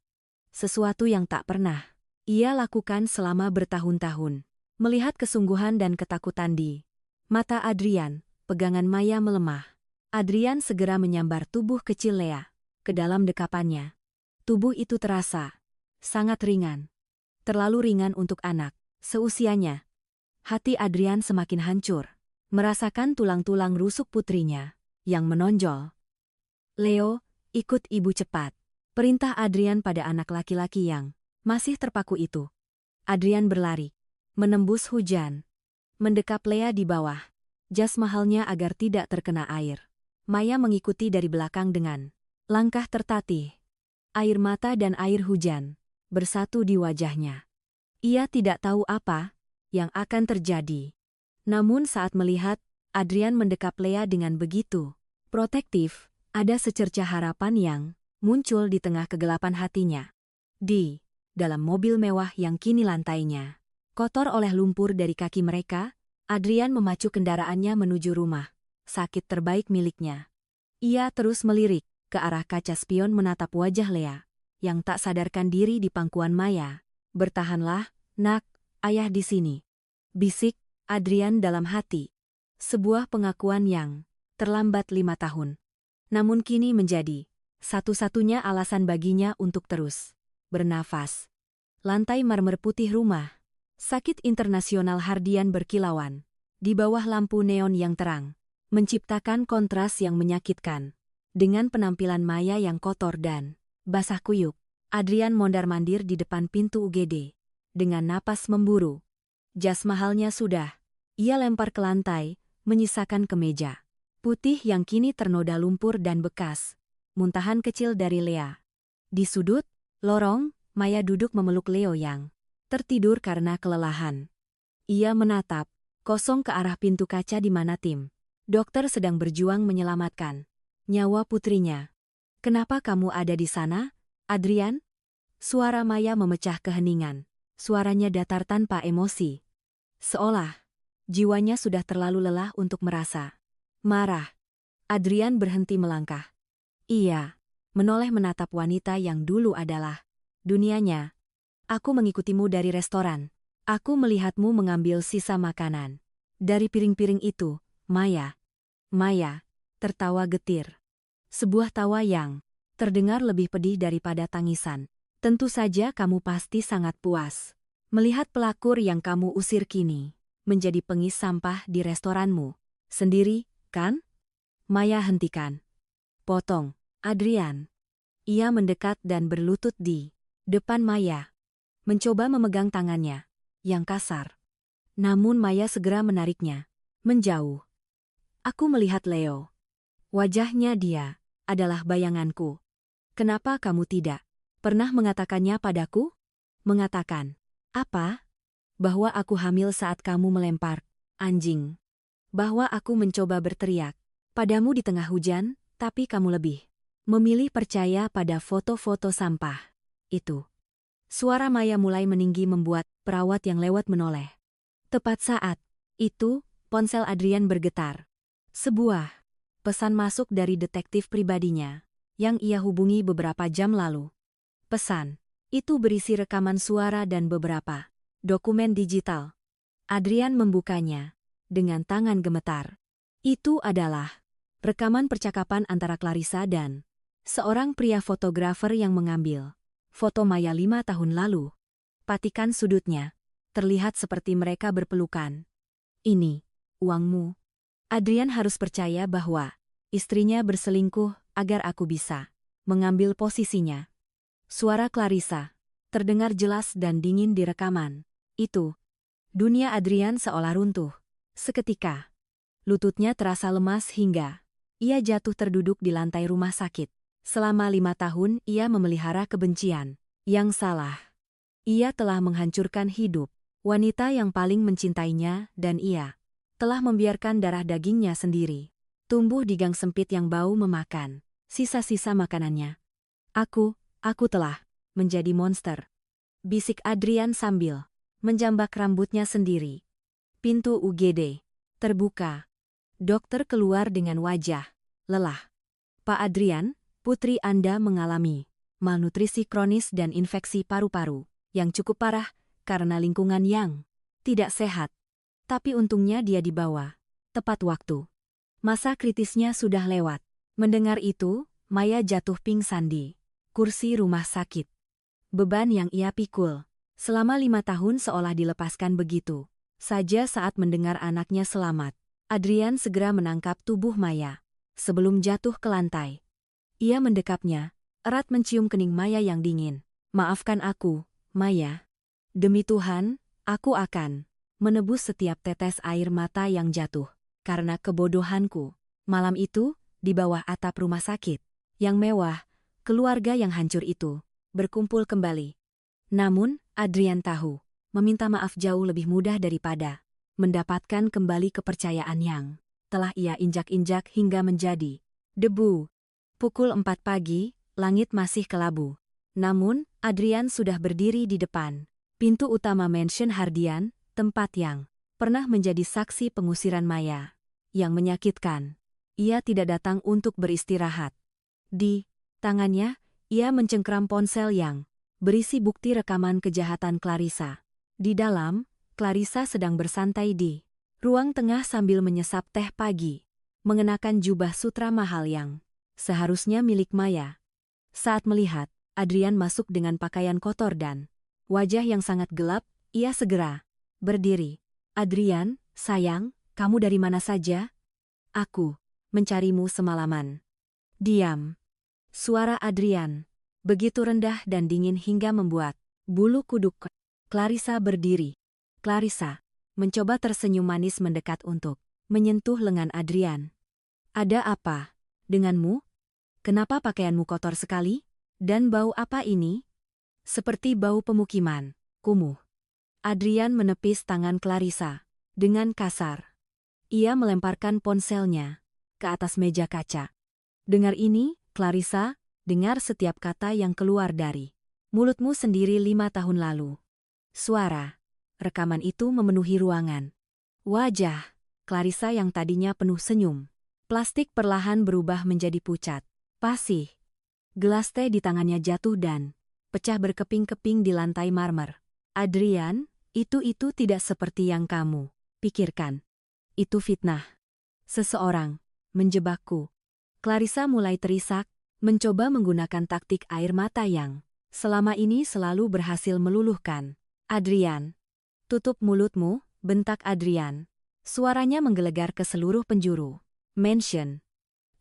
Sesuatu yang tak pernah ia lakukan selama bertahun-tahun. Melihat kesungguhan dan ketakutan di mata Adrian, pegangan Maya melemah. Adrian segera menyambar tubuh kecil Lea ke dalam dekapannya. Tubuh itu terasa sangat ringan. Terlalu ringan untuk anak seusianya. Hati Adrian semakin hancur, merasakan tulang-tulang rusuk putrinya yang menonjol. Leo, ikut ibu cepat. Perintah Adrian pada anak laki-laki yang masih terpaku itu. Adrian berlari, menembus hujan, mendekap Lea di bawah jas mahalnya agar tidak terkena air. Maya mengikuti dari belakang dengan langkah tertatih. Air mata dan air hujan bersatu di wajahnya. Ia tidak tahu apa yang akan terjadi. Namun saat melihat Adrian mendekap Lea dengan begitu protektif, ada secercah harapan yang muncul di tengah kegelapan hatinya. Di dalam mobil mewah yang kini lantainya kotor oleh lumpur dari kaki mereka, Adrian memacu kendaraannya menuju rumah sakit terbaik miliknya. Ia terus melirik ke arah kaca spion menatap wajah Lea yang tak sadarkan diri di pangkuan Maya. "Bertahanlah, nak, ayah di sini," bisik Adrian dalam hati. Sebuah pengakuan yang terlambat 5 tahun. Namun kini menjadi satu-satunya alasan baginya untuk terus bernafas. Lantai marmer putih rumah sakit internasional Hardian berkilauan di bawah lampu neon yang terang, menciptakan kontras yang menyakitkan. Dengan penampilan Maya yang kotor dan basah kuyup, Adrian mondar-mandir di depan pintu UGD. Dengan napas memburu, jas mahalnya sudah ia lempar ke lantai, menyisakan kemeja putih yang kini ternoda lumpur dan bekas muntahan kecil dari Lea. Di sudut lorong, Maya duduk memeluk Leo yang tertidur karena kelelahan. Ia menatap kosong ke arah pintu kaca di mana tim dokter sedang berjuang menyelamatkan nyawa putrinya. "Kenapa kamu ada di sana, Adrian?" Suara Maya memecah keheningan. Suaranya datar tanpa emosi. Seolah jiwanya sudah terlalu lelah untuk merasa marah. Adrian berhenti melangkah. Ia menoleh menatap wanita yang dulu adalah dunianya. "Aku mengikutimu dari restoran. Aku melihatmu mengambil sisa makanan dari piring-piring itu, Maya." Maya tertawa getir. Sebuah tawa yang terdengar lebih pedih daripada tangisan. "Tentu saja kamu pasti sangat puas melihat pelakor yang kamu usir kini menjadi pengis sampah di restoranmu sendiri, kan?" Maya hentikan. Potong Adrian. Ia mendekat dan berlutut di depan Maya, mencoba memegang tangannya yang kasar. Namun Maya segera menariknya menjauh. "Aku melihat Leo. Wajahnya dia adalah bayanganku. Kenapa kamu tidak pernah mengatakannya padaku?" "Mengatakan apa?" "Bahwa aku hamil saat kamu melempar anjing. Bahwa aku mencoba berteriak padamu di tengah hujan, tapi kamu lebih memilih percaya pada foto-foto sampah itu." Suara Maya mulai meninggi membuat perawat yang lewat menoleh. Tepat saat itu, ponsel Adrian bergetar. Sebuah pesan masuk dari detektif pribadinya yang ia hubungi beberapa jam lalu. Pesan itu berisi rekaman suara dan beberapa dokumen digital. Adrian membukanya dengan tangan gemetar. Itu adalah rekaman percakapan antara Clarissa dan seorang pria fotografer yang mengambil foto Maya 5 tahun lalu. Patikan sudutnya terlihat seperti mereka berpelukan. "Ini uangmu." Adrian harus percaya bahwa istrinya berselingkuh agar aku bisa mengambil posisinya. Suara Clarissa terdengar jelas dan dingin di rekaman itu. Dunia Adrian seolah runtuh. Seketika, lututnya terasa lemas hingga ia jatuh terduduk di lantai rumah sakit. Selama 5 tahun ia memelihara kebencian yang salah. Ia telah menghancurkan hidup wanita yang paling mencintainya dan ia telah membiarkan darah dagingnya sendiri tumbuh di gang sempit yang bau memakan sisa-sisa makanannya. Aku telah menjadi monster," bisik Adrian sambil menjambak rambutnya sendiri. Pintu UGD terbuka. Dokter keluar dengan wajah lelah. "Pak Adrian, putri Anda mengalami malnutrisi kronis dan infeksi paru-paru yang cukup parah karena lingkungan yang tidak sehat. Tapi untungnya dia dibawa tepat waktu. Masa kritisnya sudah lewat." Mendengar itu, Maya jatuh pingsan di kursi rumah sakit. Beban yang ia pikul selama 5 tahun seolah dilepaskan begitu saja saat mendengar anaknya selamat. Adrian segera menangkap tubuh Maya sebelum jatuh ke lantai. Ia mendekapnya, erat mencium kening Maya yang dingin. "Maafkan aku, Maya. Demi Tuhan, aku akan menebus setiap tetes air mata yang jatuh karena kebodohanku." Malam itu, di bawah atap rumah sakit yang mewah, keluarga yang hancur itu berkumpul kembali. Namun, Adrian tahu, meminta maaf jauh lebih mudah daripada mendapatkan kembali kepercayaan yang telah ia injak-injak hingga menjadi debu. Pukul 4 pagi, langit masih kelabu. Namun, Adrian sudah berdiri di depan pintu utama mansion Hardian, tempat yang pernah menjadi saksi pengusiran Maya yang menyakitkan. Ia tidak datang untuk beristirahat. Di tangannya, ia mencengkram ponsel yang berisi bukti rekaman kejahatan Clarissa. Di dalam, Clarissa sedang bersantai di ruang tengah sambil menyesap teh pagi, mengenakan jubah sutra mahal yang seharusnya milik Maya. Saat melihat Adrian masuk dengan pakaian kotor dan wajah yang sangat gelap, ia segera berdiri. "Adrian, sayang, kamu dari mana saja? Aku mencarimu semalaman." "Diam." Suara Adrian begitu rendah dan dingin hingga membuat bulu kuduk Clarissa berdiri. Clarissa mencoba tersenyum manis mendekat untuk menyentuh lengan Adrian. "Ada apa denganmu? Kenapa pakaianmu kotor sekali? Dan bau apa ini?" "Seperti bau pemukiman," kumuh. Adrian menepis tangan Clarissa dengan kasar. Ia melemparkan ponselnya ke atas meja kaca. "Dengar ini, Clarissa, dengar setiap kata yang keluar dari mulutmu sendiri 5 tahun lalu." Suara rekaman itu memenuhi ruangan. Wajah Clarissa yang tadinya penuh senyum plastik perlahan berubah menjadi pucat, pasih. Gelas teh di tangannya jatuh dan pecah berkeping-keping di lantai marmer. "Adrian, itu tidak seperti yang kamu pikirkan. Itu fitnah. Seseorang menjebakku." Clarissa mulai terisak, mencoba menggunakan taktik air mata yang selama ini selalu berhasil meluluhkan Adrian. "Tutup mulutmu," bentak Adrian. Suaranya menggelegar ke seluruh penjuru mansion.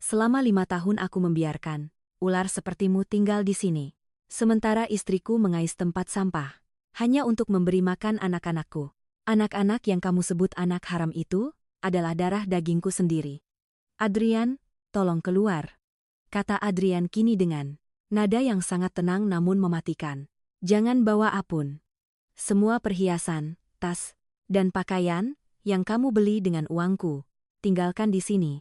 "Selama 5 tahun aku membiarkan ular sepertimu tinggal di sini. Sementara istriku mengais tempat sampah hanya untuk memberi makan anak-anakku. Anak-anak yang kamu sebut anak haram itu adalah darah dagingku sendiri. Adrian, tolong keluar," kata Adrian kini dengan nada yang sangat tenang namun mematikan. "Jangan bawa apun. Semua perhiasan, tas, dan pakaian yang kamu beli dengan uangku, tinggalkan di sini.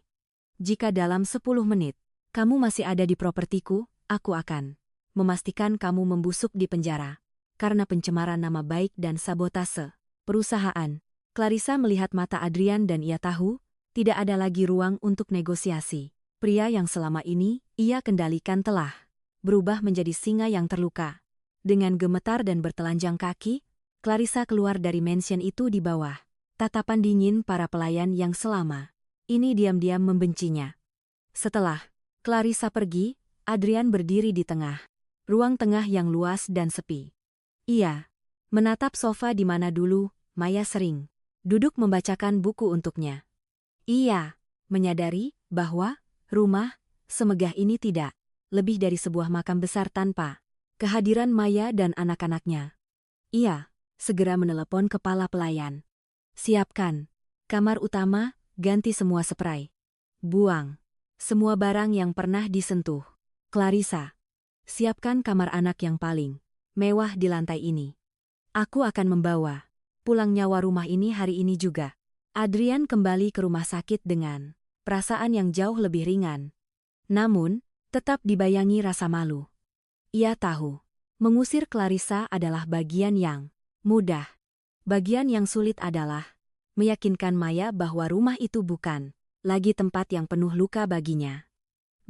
Jika dalam 10 menit kamu masih ada di propertiku, aku akan memastikan kamu membusuk di penjara karena pencemaran nama baik dan sabotase perusahaan." Clarissa melihat mata Adrian dan ia tahu tidak ada lagi ruang untuk negosiasi. Pria yang selama ini ia kendalikan telah berubah menjadi singa yang terluka. Dengan gemetar dan bertelanjang kaki, Clarissa keluar dari mansion itu di bawah tatapan dingin para pelayan yang selama ini diam-diam membencinya. Setelah Clarissa pergi, Adrian berdiri di tengah ruang tengah yang luas dan sepi. Ia menatap sofa di mana dulu Maya sering duduk membacakan buku untuknya. Ia menyadari bahwa rumah semegah ini tidak lebih dari sebuah makam besar tanpa kehadiran Maya dan anak-anaknya. Ia segera menelepon kepala pelayan. "Siapkan kamar utama, ganti semua spray. Buang semua barang yang pernah disentuh. Clarissa, siapkan kamar anak yang paling mewah di lantai ini. Aku akan membawa pulang nyawa rumah ini hari ini juga." Adrian kembali ke rumah sakit dengan perasaan yang jauh lebih ringan. Namun, tetap dibayangi rasa malu. Ia tahu, mengusir Clarissa adalah bagian yang mudah. Bagian yang sulit adalah meyakinkan Maya bahwa rumah itu bukan lagi tempat yang penuh luka baginya.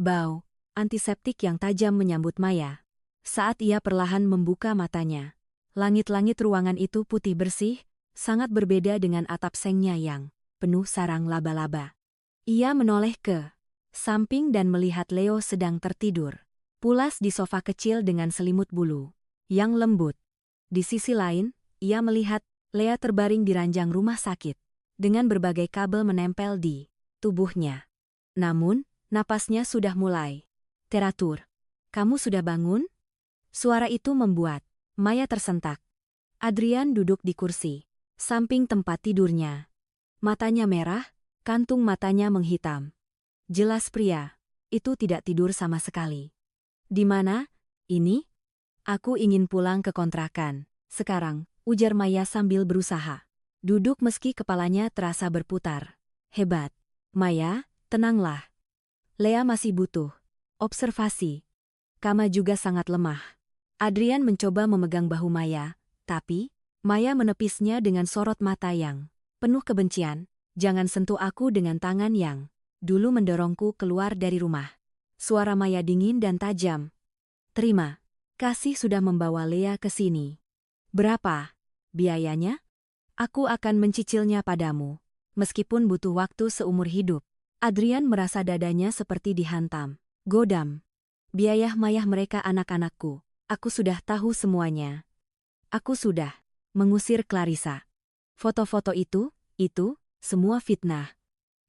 Bau antiseptik yang tajam menyambut Maya saat ia perlahan membuka matanya. Langit-langit ruangan itu putih bersih, sangat berbeda dengan atap sengnya yang penuh sarang laba-laba. Ia menoleh ke samping dan melihat Leo sedang tertidur pulas di sofa kecil dengan selimut bulu yang lembut. Di sisi lain, ia melihat Lea terbaring di ranjang rumah sakit dengan berbagai kabel menempel di tubuhnya. Namun, napasnya sudah mulai teratur. "Kamu sudah bangun?" Suara itu membuat Maya tersentak. Adrian duduk di kursi samping tempat tidurnya. Matanya merah, kantung matanya menghitam. Jelas pria itu tidak tidur sama sekali. "Di mana ini?" Aku ingin pulang ke kontrakan. Sekarang, ujar Maya sambil berusaha duduk meski kepalanya terasa berputar. Hebat. Maya, tenanglah. Lea masih butuh observasi. Kamu juga sangat lemah. Adrian mencoba memegang bahu Maya, tapi Maya menepisnya dengan sorot mata yang penuh kebencian. Jangan sentuh aku dengan tangan yang dulu mendorongku keluar dari rumah. Suara Maya dingin dan tajam. Terima kasih sudah membawa Lea ke sini. Berapa biayanya? Aku akan mencicilnya padamu. Meskipun butuh waktu seumur hidup. Adrian merasa dadanya seperti dihantam. Godam. Biaya Maya mereka anak-anakku. Aku sudah tahu semuanya. Aku sudah mengusir Clarissa. Foto-foto itu, semua fitnah.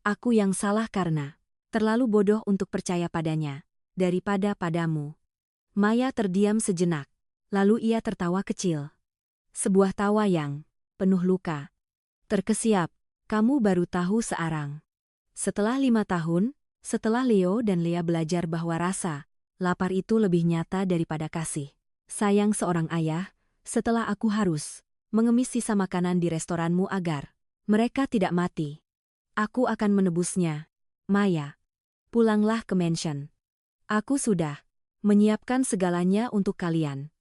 Aku yang salah karena terlalu bodoh untuk percaya padanya. Daripada padamu. Maya terdiam sejenak. Lalu ia tertawa kecil. Sebuah tawa yang penuh luka. Terkesiap, kamu baru tahu searang. Setelah 5 tahun, setelah Leo dan Lea belajar bahwa rasa lapar itu lebih nyata daripada kasih sayang seorang ayah, setelah aku harus mengemis sisa makanan di restoranmu agar mereka tidak mati. Aku akan menebusnya. Maya, pulanglah ke mansion. Aku sudah menyiapkan segalanya untuk kalian.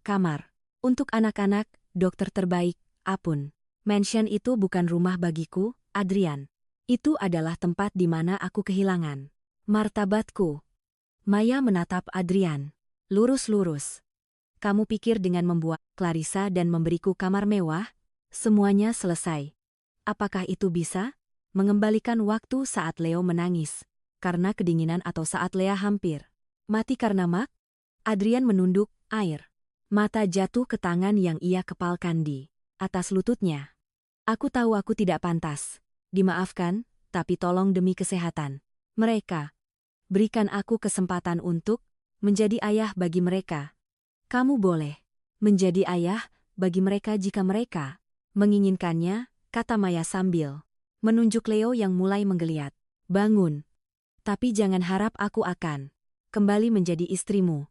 Kamar untuk anak-anak, dokter terbaik, apun. Mansion itu bukan rumah bagiku, Adrian. Itu adalah tempat di mana aku kehilangan martabatku. Maya menatap Adrian. Lurus-lurus. Kamu pikir dengan membuat Clarissa dan memberiku kamar mewah, semuanya selesai? Apakah itu bisa mengembalikan waktu saat Leo menangis karena kedinginan atau saat Lea hampir mati karena mak? Adrian menunduk, air mata jatuh ke tangan yang ia kepalkan di atas lututnya. Aku tahu aku tidak pantas. Dimaafkan, tapi tolong demi kesehatan mereka. Berikan aku kesempatan untuk menjadi ayah bagi mereka. Kamu boleh menjadi ayah bagi mereka jika mereka menginginkannya, kata Maya sambil menunjuk Leo yang mulai menggeliat. Bangun. Tapi jangan harap aku akan kembali menjadi istrimu.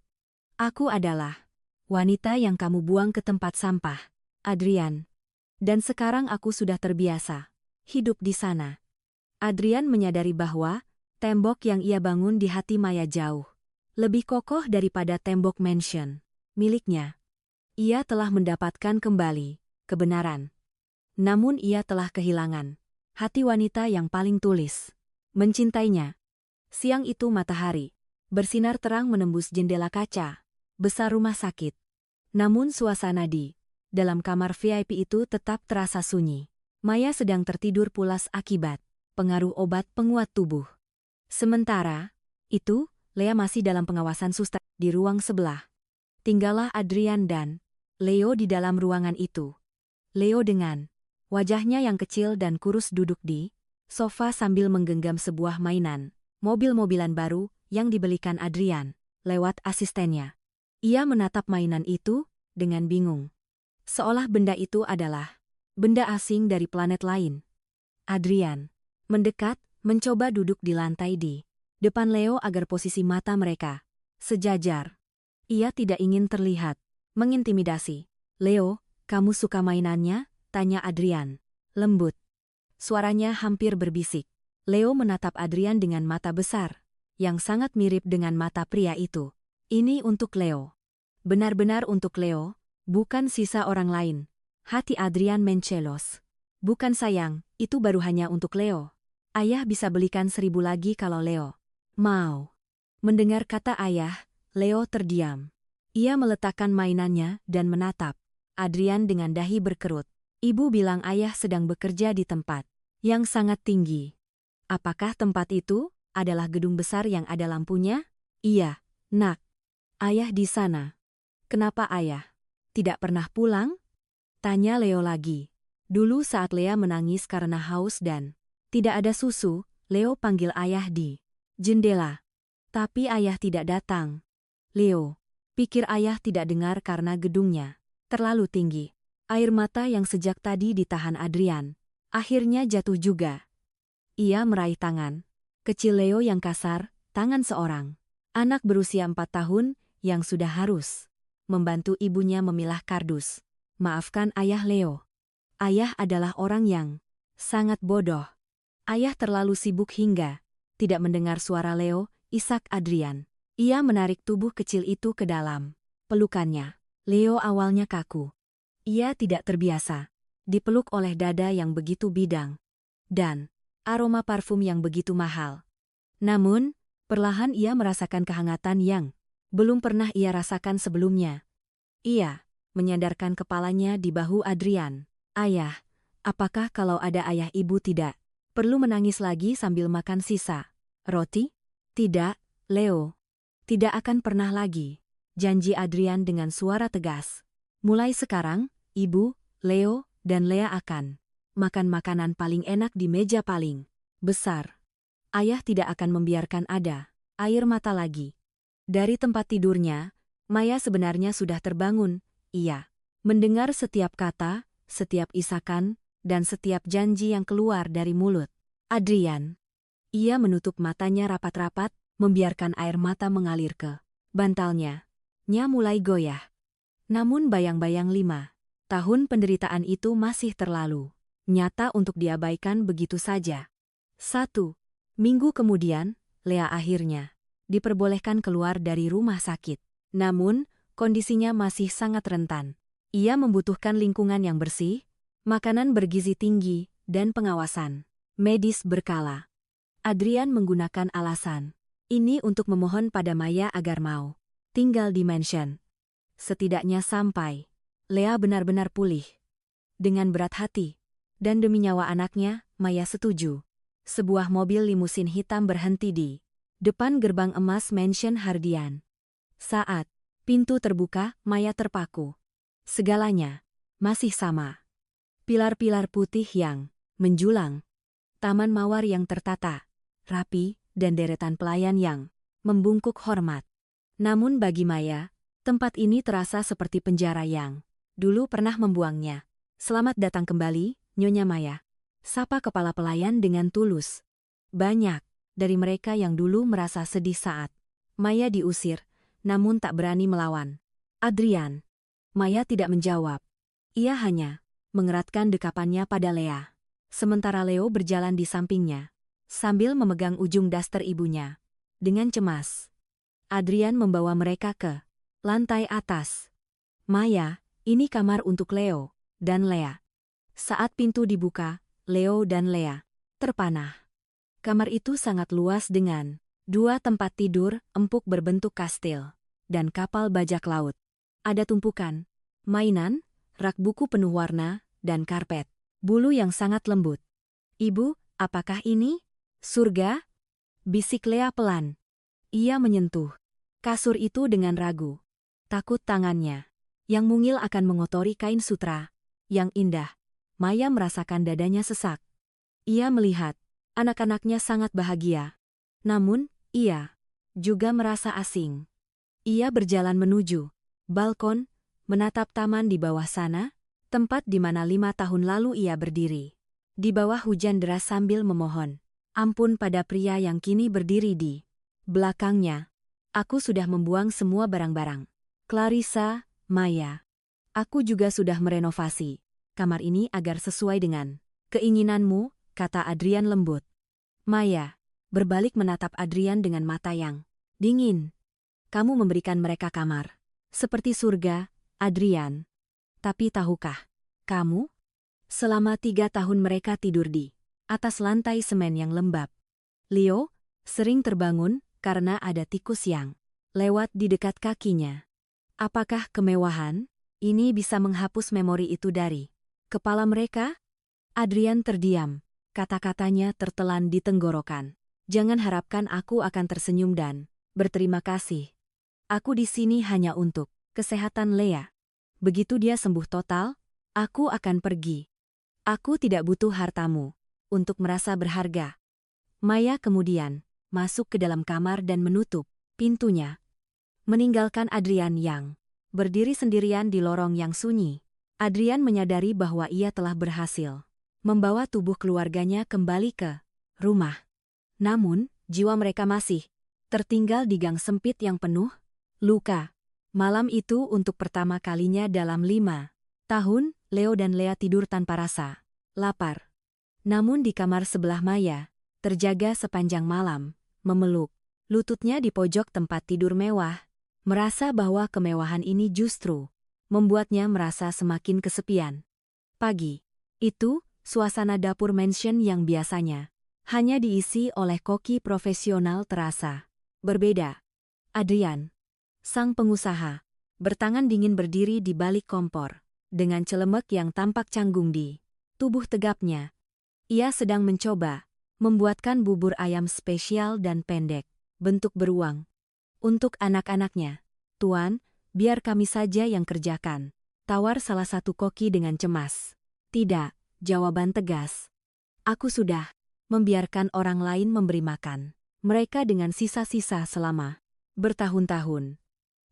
Aku adalah wanita yang kamu buang ke tempat sampah, Adrian. Dan sekarang aku sudah terbiasa hidup di sana. Adrian menyadari bahwa tembok yang ia bangun di hati Maya jauh lebih kokoh daripada tembok mansion miliknya. Ia telah mendapatkan kembali kebenaran. Namun ia telah kehilangan hati wanita yang paling tulus mencintainya. Siang itu matahari bersinar terang menembus jendela kaca besar rumah sakit. Namun suasana di dalam kamar VIP itu tetap terasa sunyi. Maya sedang tertidur pulas akibat pengaruh obat penguat tubuh. Sementara itu, Lea masih dalam pengawasan suster di ruang sebelah. Tinggallah Adrian dan Leo di dalam ruangan itu. Leo dengan wajahnya yang kecil dan kurus duduk di sofa sambil menggenggam sebuah mainan mobil-mobilan baru yang dibelikan Adrian lewat asistennya. Ia menatap mainan itu dengan bingung. Seolah benda itu adalah benda asing dari planet lain. Adrian mendekat, mencoba duduk di lantai di depan Leo agar posisi mata mereka sejajar. Ia tidak ingin terlihat mengintimidasi. Leo, kamu suka mainannya? Tanya Adrian. Lembut. Suaranya hampir berbisik. Leo menatap Adrian dengan mata besar, yang sangat mirip dengan mata pria itu. Ini untuk Leo. Benar-benar untuk Leo. Bukan sisa orang lain. Hati Adrian mencelos. Bukan sayang, itu baru hanya untuk Leo. Ayah bisa belikan 1000 lagi kalau Leo mau. Mendengar kata ayah, Leo terdiam. Ia meletakkan mainannya dan menatap Adrian dengan dahi berkerut. Ibu bilang ayah sedang bekerja di tempat yang sangat tinggi. Apakah tempat itu adalah gedung besar yang ada lampunya? Iya, nak. Ayah di sana. Kenapa ayah tidak pernah pulang? Tanya Leo lagi. Dulu saat Lea menangis karena haus dan tidak ada susu, Leo panggil ayah di jendela. Tapi ayah tidak datang. Leo pikir ayah tidak dengar karena gedungnya terlalu tinggi. Air mata yang sejak tadi ditahan Adrian akhirnya jatuh juga. Ia meraih tangan kecil Leo yang kasar, tangan seorang anak berusia 4 tahun yang sudah harus membantu ibunya memilah kardus. Maafkan ayah Leo. Ayah adalah orang yang sangat bodoh. Ayah terlalu sibuk hingga tidak mendengar suara Leo, isak Adrian. Ia menarik tubuh kecil itu ke dalam pelukannya. Leo awalnya kaku. Ia tidak terbiasa dipeluk oleh dada yang begitu bidang dan aroma parfum yang begitu mahal. Namun, perlahan ia merasakan kehangatan yang belum pernah ia rasakan sebelumnya. Ia menyandarkan kepalanya di bahu Adrian. Ayah, apakah kalau ada ayah ibu tidak perlu menangis lagi sambil makan sisa roti? Tidak, Leo. Tidak akan pernah lagi, janji Adrian dengan suara tegas. Mulai sekarang, ibu, Leo, dan Lea akan makan makanan paling enak di meja paling besar. Ayah tidak akan membiarkan ada air mata lagi. Dari tempat tidurnya, Maya sebenarnya sudah terbangun. Ia mendengar setiap kata, setiap isakan, dan setiap janji yang keluar dari mulut Adrian. Ia menutup matanya rapat-rapat, membiarkan air mata mengalir ke bantalnya. Nya mulai goyah. Namun bayang-bayang 5 tahun penderitaan itu masih terlalu nyata untuk diabaikan begitu saja. 1 minggu kemudian, Lea akhirnya diperbolehkan keluar dari rumah sakit. Namun, kondisinya masih sangat rentan. Ia membutuhkan lingkungan yang bersih, makanan bergizi tinggi, dan pengawasan medis berkala. Adrian menggunakan alasan ini untuk memohon pada Maya agar mau tinggal di mansion. Setidaknya sampai Lea benar-benar pulih. Dengan berat hati, dan demi nyawa anaknya, Maya setuju. Sebuah mobil limusin hitam berhenti di depan gerbang emas mansion Hardian. Saat pintu terbuka, Maya terpaku. Segalanya masih sama. Pilar-pilar putih yang menjulang, taman mawar yang tertata rapi, dan deretan pelayan yang membungkuk hormat. Namun bagi Maya, tempat ini terasa seperti penjara yang dulu pernah membuangnya. Selamat datang kembali, Nyonya Maya. Sapa kepala pelayan dengan tulus. Banyak dari mereka yang dulu merasa sedih saat Maya diusir, namun tak berani melawan Adrian. Maya tidak menjawab. Ia hanya mengeratkan dekapannya pada Lea. Sementara Leo berjalan di sampingnya, sambil memegang ujung daster ibunya. Dengan cemas, Adrian membawa mereka ke lantai atas. Maya, ini kamar untuk Leo dan Lea. Saat pintu dibuka, Leo dan Lea terpanah. Kamar itu sangat luas dengan 2 tempat tidur empuk berbentuk kastil dan kapal bajak laut. Ada tumpukan mainan, rak buku penuh warna, dan karpet bulu yang sangat lembut. Ibu, apakah ini surga? Bisik Lea pelan. Ia menyentuh kasur itu dengan ragu. Takut tangannya yang mungil akan mengotori kain sutra yang indah. Maya merasakan dadanya sesak. Ia melihat anak-anaknya sangat bahagia. Namun, ia juga merasa asing. Ia berjalan menuju balkon, menatap taman di bawah sana, tempat di mana 5 tahun lalu ia berdiri. Di bawah hujan deras sambil memohon ampun pada pria yang kini berdiri di belakangnya. Aku sudah membuang semua barang-barang. Clarissa, Maya. Aku juga sudah merenovasi kamar ini agar sesuai dengan keinginanmu, kata Adrian lembut. Maya berbalik menatap Adrian dengan mata yang dingin. Kamu memberikan mereka kamar seperti surga, Adrian. Tapi tahukah kamu? Selama 3 tahun mereka tidur di atas lantai semen yang lembab. Leo sering terbangun karena ada tikus yang lewat di dekat kakinya. Apakah kemewahan ini bisa menghapus memori itu dari kepala mereka? Adrian terdiam. Kata-katanya tertelan di tenggorokan. Jangan harapkan aku akan tersenyum dan berterima kasih. Aku di sini hanya untuk kesehatan Lea. Begitu dia sembuh total, aku akan pergi. Aku tidak butuh hartamu untuk merasa berharga. Maya kemudian masuk ke dalam kamar dan menutup pintunya, meninggalkan Adrian yang berdiri sendirian di lorong yang sunyi. Adrian menyadari bahwa ia telah berhasil membawa tubuh keluarganya kembali ke rumah. Namun, jiwa mereka masih tertinggal di gang sempit yang penuh luka. Malam itu untuk pertama kalinya dalam 5 tahun, Leo dan Lea tidur tanpa rasa lapar. Namun di kamar sebelah Maya, terjaga sepanjang malam, memeluk lututnya di pojok tempat tidur mewah, merasa bahwa kemewahan ini justru membuatnya merasa semakin kesepian. Pagi itu, suasana dapur mansion yang biasanya hanya diisi oleh koki profesional terasa berbeda. Adrian, sang pengusaha, bertangan dingin berdiri di balik kompor, dengan celemek yang tampak canggung di tubuh tegapnya. Ia sedang mencoba membuatkan bubur ayam spesial dan pendek, bentuk beruang. Untuk anak-anaknya. Tuan, biar kami saja yang kerjakan, tawar salah satu koki dengan cemas. Tidak, jawaban tegas. Aku sudah membiarkan orang lain memberi makan mereka dengan sisa-sisa selama bertahun-tahun.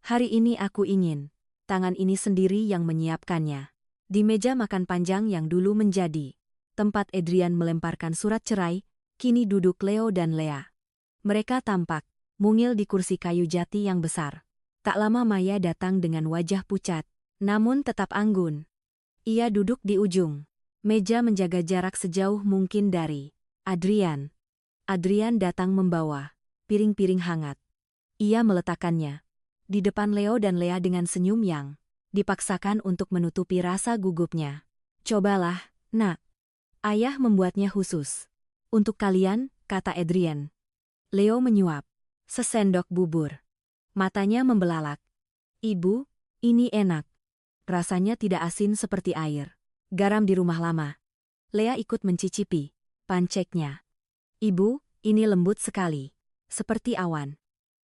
Hari ini aku ingin tangan ini sendiri yang menyiapkannya. Di meja makan panjang yang dulu menjadi tempat Adrian melemparkan surat cerai, kini duduk Leo dan Lea. Mereka tampak mungil di kursi kayu jati yang besar. Tak lama Maya datang dengan wajah pucat, namun tetap anggun. Ia duduk di ujung meja menjaga jarak sejauh mungkin dari Adrian. Adrian datang membawa piring-piring hangat. Ia meletakkannya di depan Leo dan Lea dengan senyum yang dipaksakan untuk menutupi rasa gugupnya. Cobalah, nak. Ayah membuatnya khusus untuk kalian, kata Adrian. Leo menyuap sesendok bubur. Matanya membelalak. Ibu, ini enak. Rasanya tidak asin seperti air garam di rumah lama. Lea ikut mencicipi panceknya. Ibu, ini lembut sekali. Seperti awan.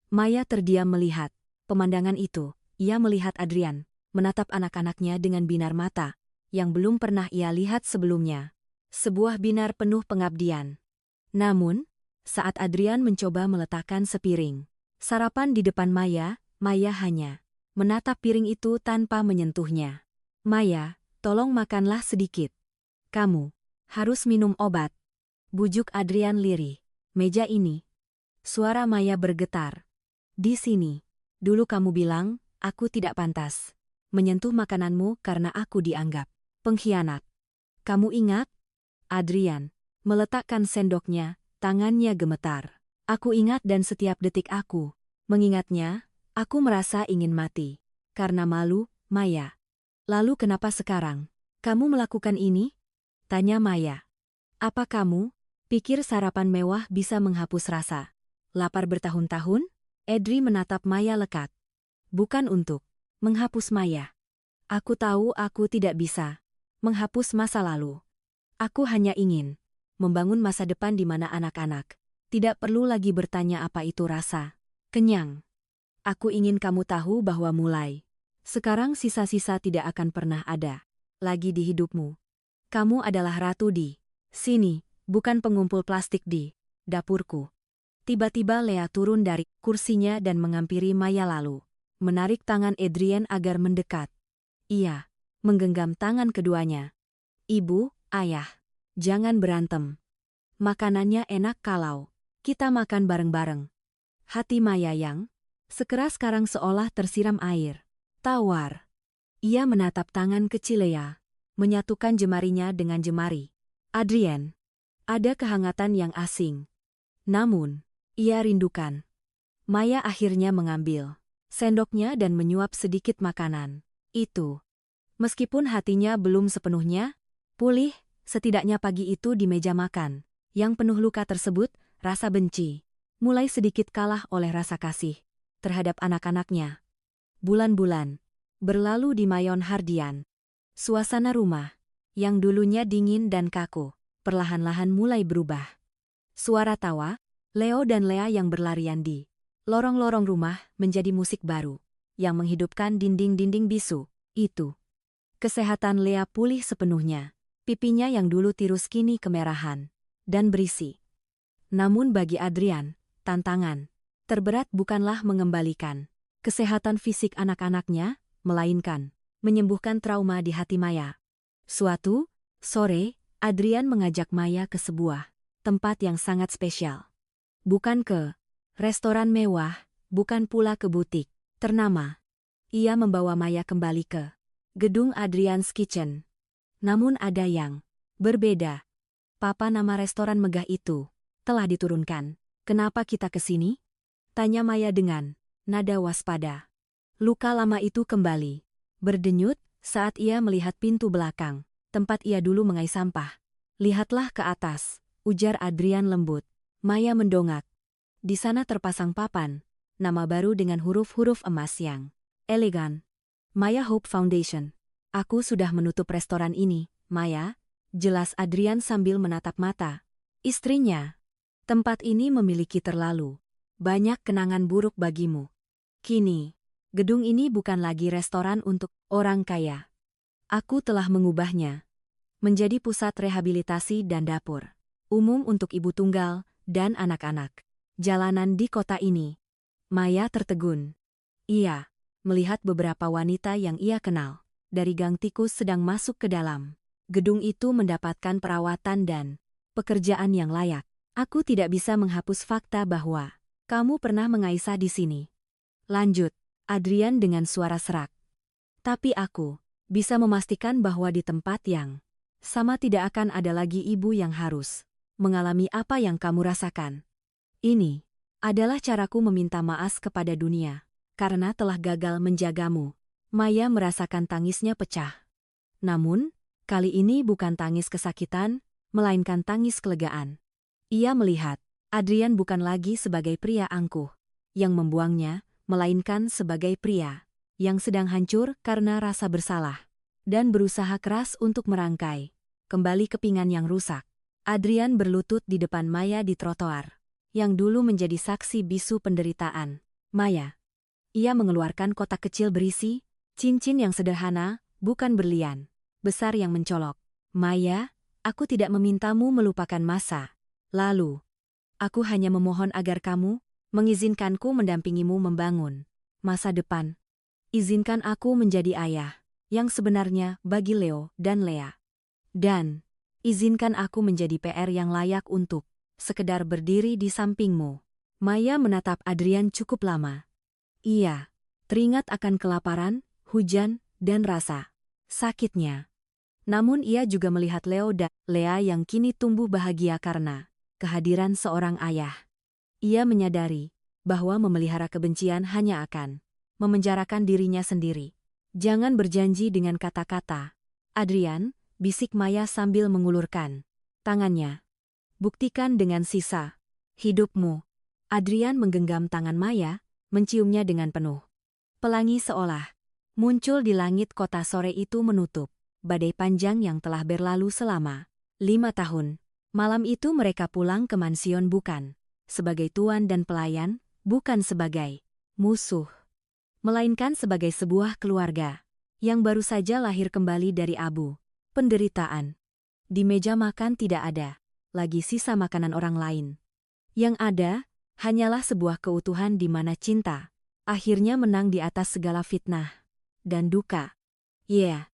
Maya terdiam melihat pemandangan itu. Ia melihat Adrian menatap anak-anaknya dengan binar mata yang belum pernah ia lihat sebelumnya. Sebuah binar penuh pengabdian. Namun, saat Adrian mencoba meletakkan sepiring sarapan di depan Maya, Maya hanya menatap piring itu tanpa menyentuhnya. Maya, tolong makanlah sedikit. Kamu harus minum obat. Bujuk Adrian lirih. Meja ini. Suara Maya bergetar. Di sini. Dulu kamu bilang, aku tidak pantas menyentuh makananmu karena aku dianggap pengkhianat. Kamu ingat? Adrian meletakkan sendoknya, tangannya gemetar. Aku ingat dan setiap detik aku mengingatnya, aku merasa ingin mati. Karena malu, Maya. Lalu kenapa sekarang kamu melakukan ini? Tanya Maya. Apa kamu pikir sarapan mewah bisa menghapus rasa lapar bertahun-tahun? Adri menatap Maya lekat. Bukan untuk menghapus Maya. Aku tahu aku tidak bisa menghapus masa lalu. Aku hanya ingin membangun masa depan di mana anak-anak tidak perlu lagi bertanya apa itu rasa kenyang. Aku ingin kamu tahu bahwa mulai sekarang sisa-sisa tidak akan pernah ada lagi di hidupmu. Kamu adalah ratu di sini, bukan pengumpul plastik di dapurku. Tiba-tiba Lea turun dari kursinya dan mengampiri Maya lalu menarik tangan Adrian agar mendekat. Ia menggenggam tangan keduanya. Ibu, ayah, jangan berantem. Makanannya enak kalau kita makan bareng-bareng. Hati Maya yang sekeras sekarang seolah tersiram air tawar. Ia menatap tangan kecil Lea, menyatukan jemarinya dengan jemari Adrian. Ada kehangatan yang asing. Namun, ia rindukan. Maya akhirnya mengambil sendoknya dan menyuap sedikit makanan itu. Meskipun hatinya belum sepenuhnya pulih, setidaknya pagi itu di meja makan yang penuh luka tersebut, rasa benci mulai sedikit kalah oleh rasa kasih terhadap anak-anaknya. Bulan-bulan berlalu di Mayon Hardian. Suasana rumah yang dulunya dingin dan kaku perlahan-lahan mulai berubah. Suara tawa Leo dan Lea yang berlarian di lorong-lorong rumah menjadi musik baru yang menghidupkan dinding-dinding bisu itu. Kesehatan Lea pulih sepenuhnya. Pipinya yang dulu tirus kini kemerahan dan berisi. Namun bagi Adrian, tantangan terberat bukanlah mengembalikan kesehatan fisik anak-anaknya, melainkan menyembuhkan trauma di hati Maya. Suatu sore, Adrian mengajak Maya ke sebuah tempat yang sangat spesial. Bukan ke restoran mewah, bukan pula ke butik ternama. Ia membawa Maya kembali ke gedung Adrian's Kitchen. Namun ada yang berbeda. Papa, nama restoran megah itu telah diturunkan. Kenapa kita ke sini? Tanya Maya dengan nada waspada. Luka lama itu kembali berdenyut saat ia melihat pintu belakang, tempat ia dulu mengais sampah. Lihatlah ke atas, ujar Adrian lembut. Maya mendongak. Di sana terpasang papan, nama baru dengan huruf-huruf emas yang elegan. Maya Hope Foundation. Aku sudah menutup restoran ini, Maya, jelas Adrian sambil menatap mata istrinya. Tempat ini memiliki terlalu banyak kenangan buruk bagimu. Kini, gedung ini bukan lagi restoran untuk orang kaya. Aku telah mengubahnya menjadi pusat rehabilitasi dan dapur umum untuk ibu tunggal dan anak-anak jalanan di kota ini. Maya tertegun. Ia melihat beberapa wanita yang ia kenal dari gang tikus sedang masuk ke dalam gedung itu mendapatkan perawatan dan pekerjaan yang layak. Aku tidak bisa menghapus fakta bahwa kamu pernah mengaisah di sini. Lanjut Adrian dengan suara serak. Tapi aku bisa memastikan bahwa di tempat yang sama tidak akan ada lagi ibu yang harus mengalami apa yang kamu rasakan. Ini adalah caraku meminta maaf kepada dunia karena telah gagal menjagamu. Maya merasakan tangisnya pecah. Namun, kali ini bukan tangis kesakitan, melainkan tangis kelegaan. Ia melihat Adrian bukan lagi sebagai pria angkuh yang membuangnya, melainkan sebagai pria yang sedang hancur karena rasa bersalah dan berusaha keras untuk merangkai kembali kepingan yang rusak. Adrian berlutut di depan Maya di trotoar, yang dulu menjadi saksi bisu penderitaan Maya. Ia mengeluarkan kotak kecil berisi cincin yang sederhana, bukan berlian besar yang mencolok. Maya, aku tidak memintamu melupakan masa lalu. Aku hanya memohon agar kamu mengizinkanku mendampingimu membangun masa depan. Izinkan aku menjadi ayah yang sebenarnya bagi Leo dan Lea. Dan izinkan aku menjadi PR yang layak untuk sekedar berdiri di sampingmu. Maya menatap Adrian cukup lama. Ia teringat akan kelaparan, hujan, dan rasa sakitnya. Namun ia juga melihat Leo dan Lea yang kini tumbuh bahagia karena kehadiran seorang ayah. Ia menyadari bahwa memelihara kebencian hanya akan memenjarakan dirinya sendiri. Jangan berjanji dengan kata-kata, Adrian, bisik Maya sambil mengulurkan tangannya. Buktikan dengan sisa hidupmu. Adrian menggenggam tangan Maya, menciumnya dengan penuh pelangi seolah muncul di langit kota sore itu menutup badai panjang yang telah berlalu selama 5 tahun. Malam itu mereka pulang ke mansion bukan sebagai tuan dan pelayan, bukan sebagai musuh, melainkan sebagai sebuah keluarga yang baru saja lahir kembali dari abu penderitaan. Di meja makan tidak ada lagi sisa makanan orang lain. Yang ada hanyalah sebuah keutuhan di mana cinta akhirnya menang di atas segala fitnah dan duka. Yeah.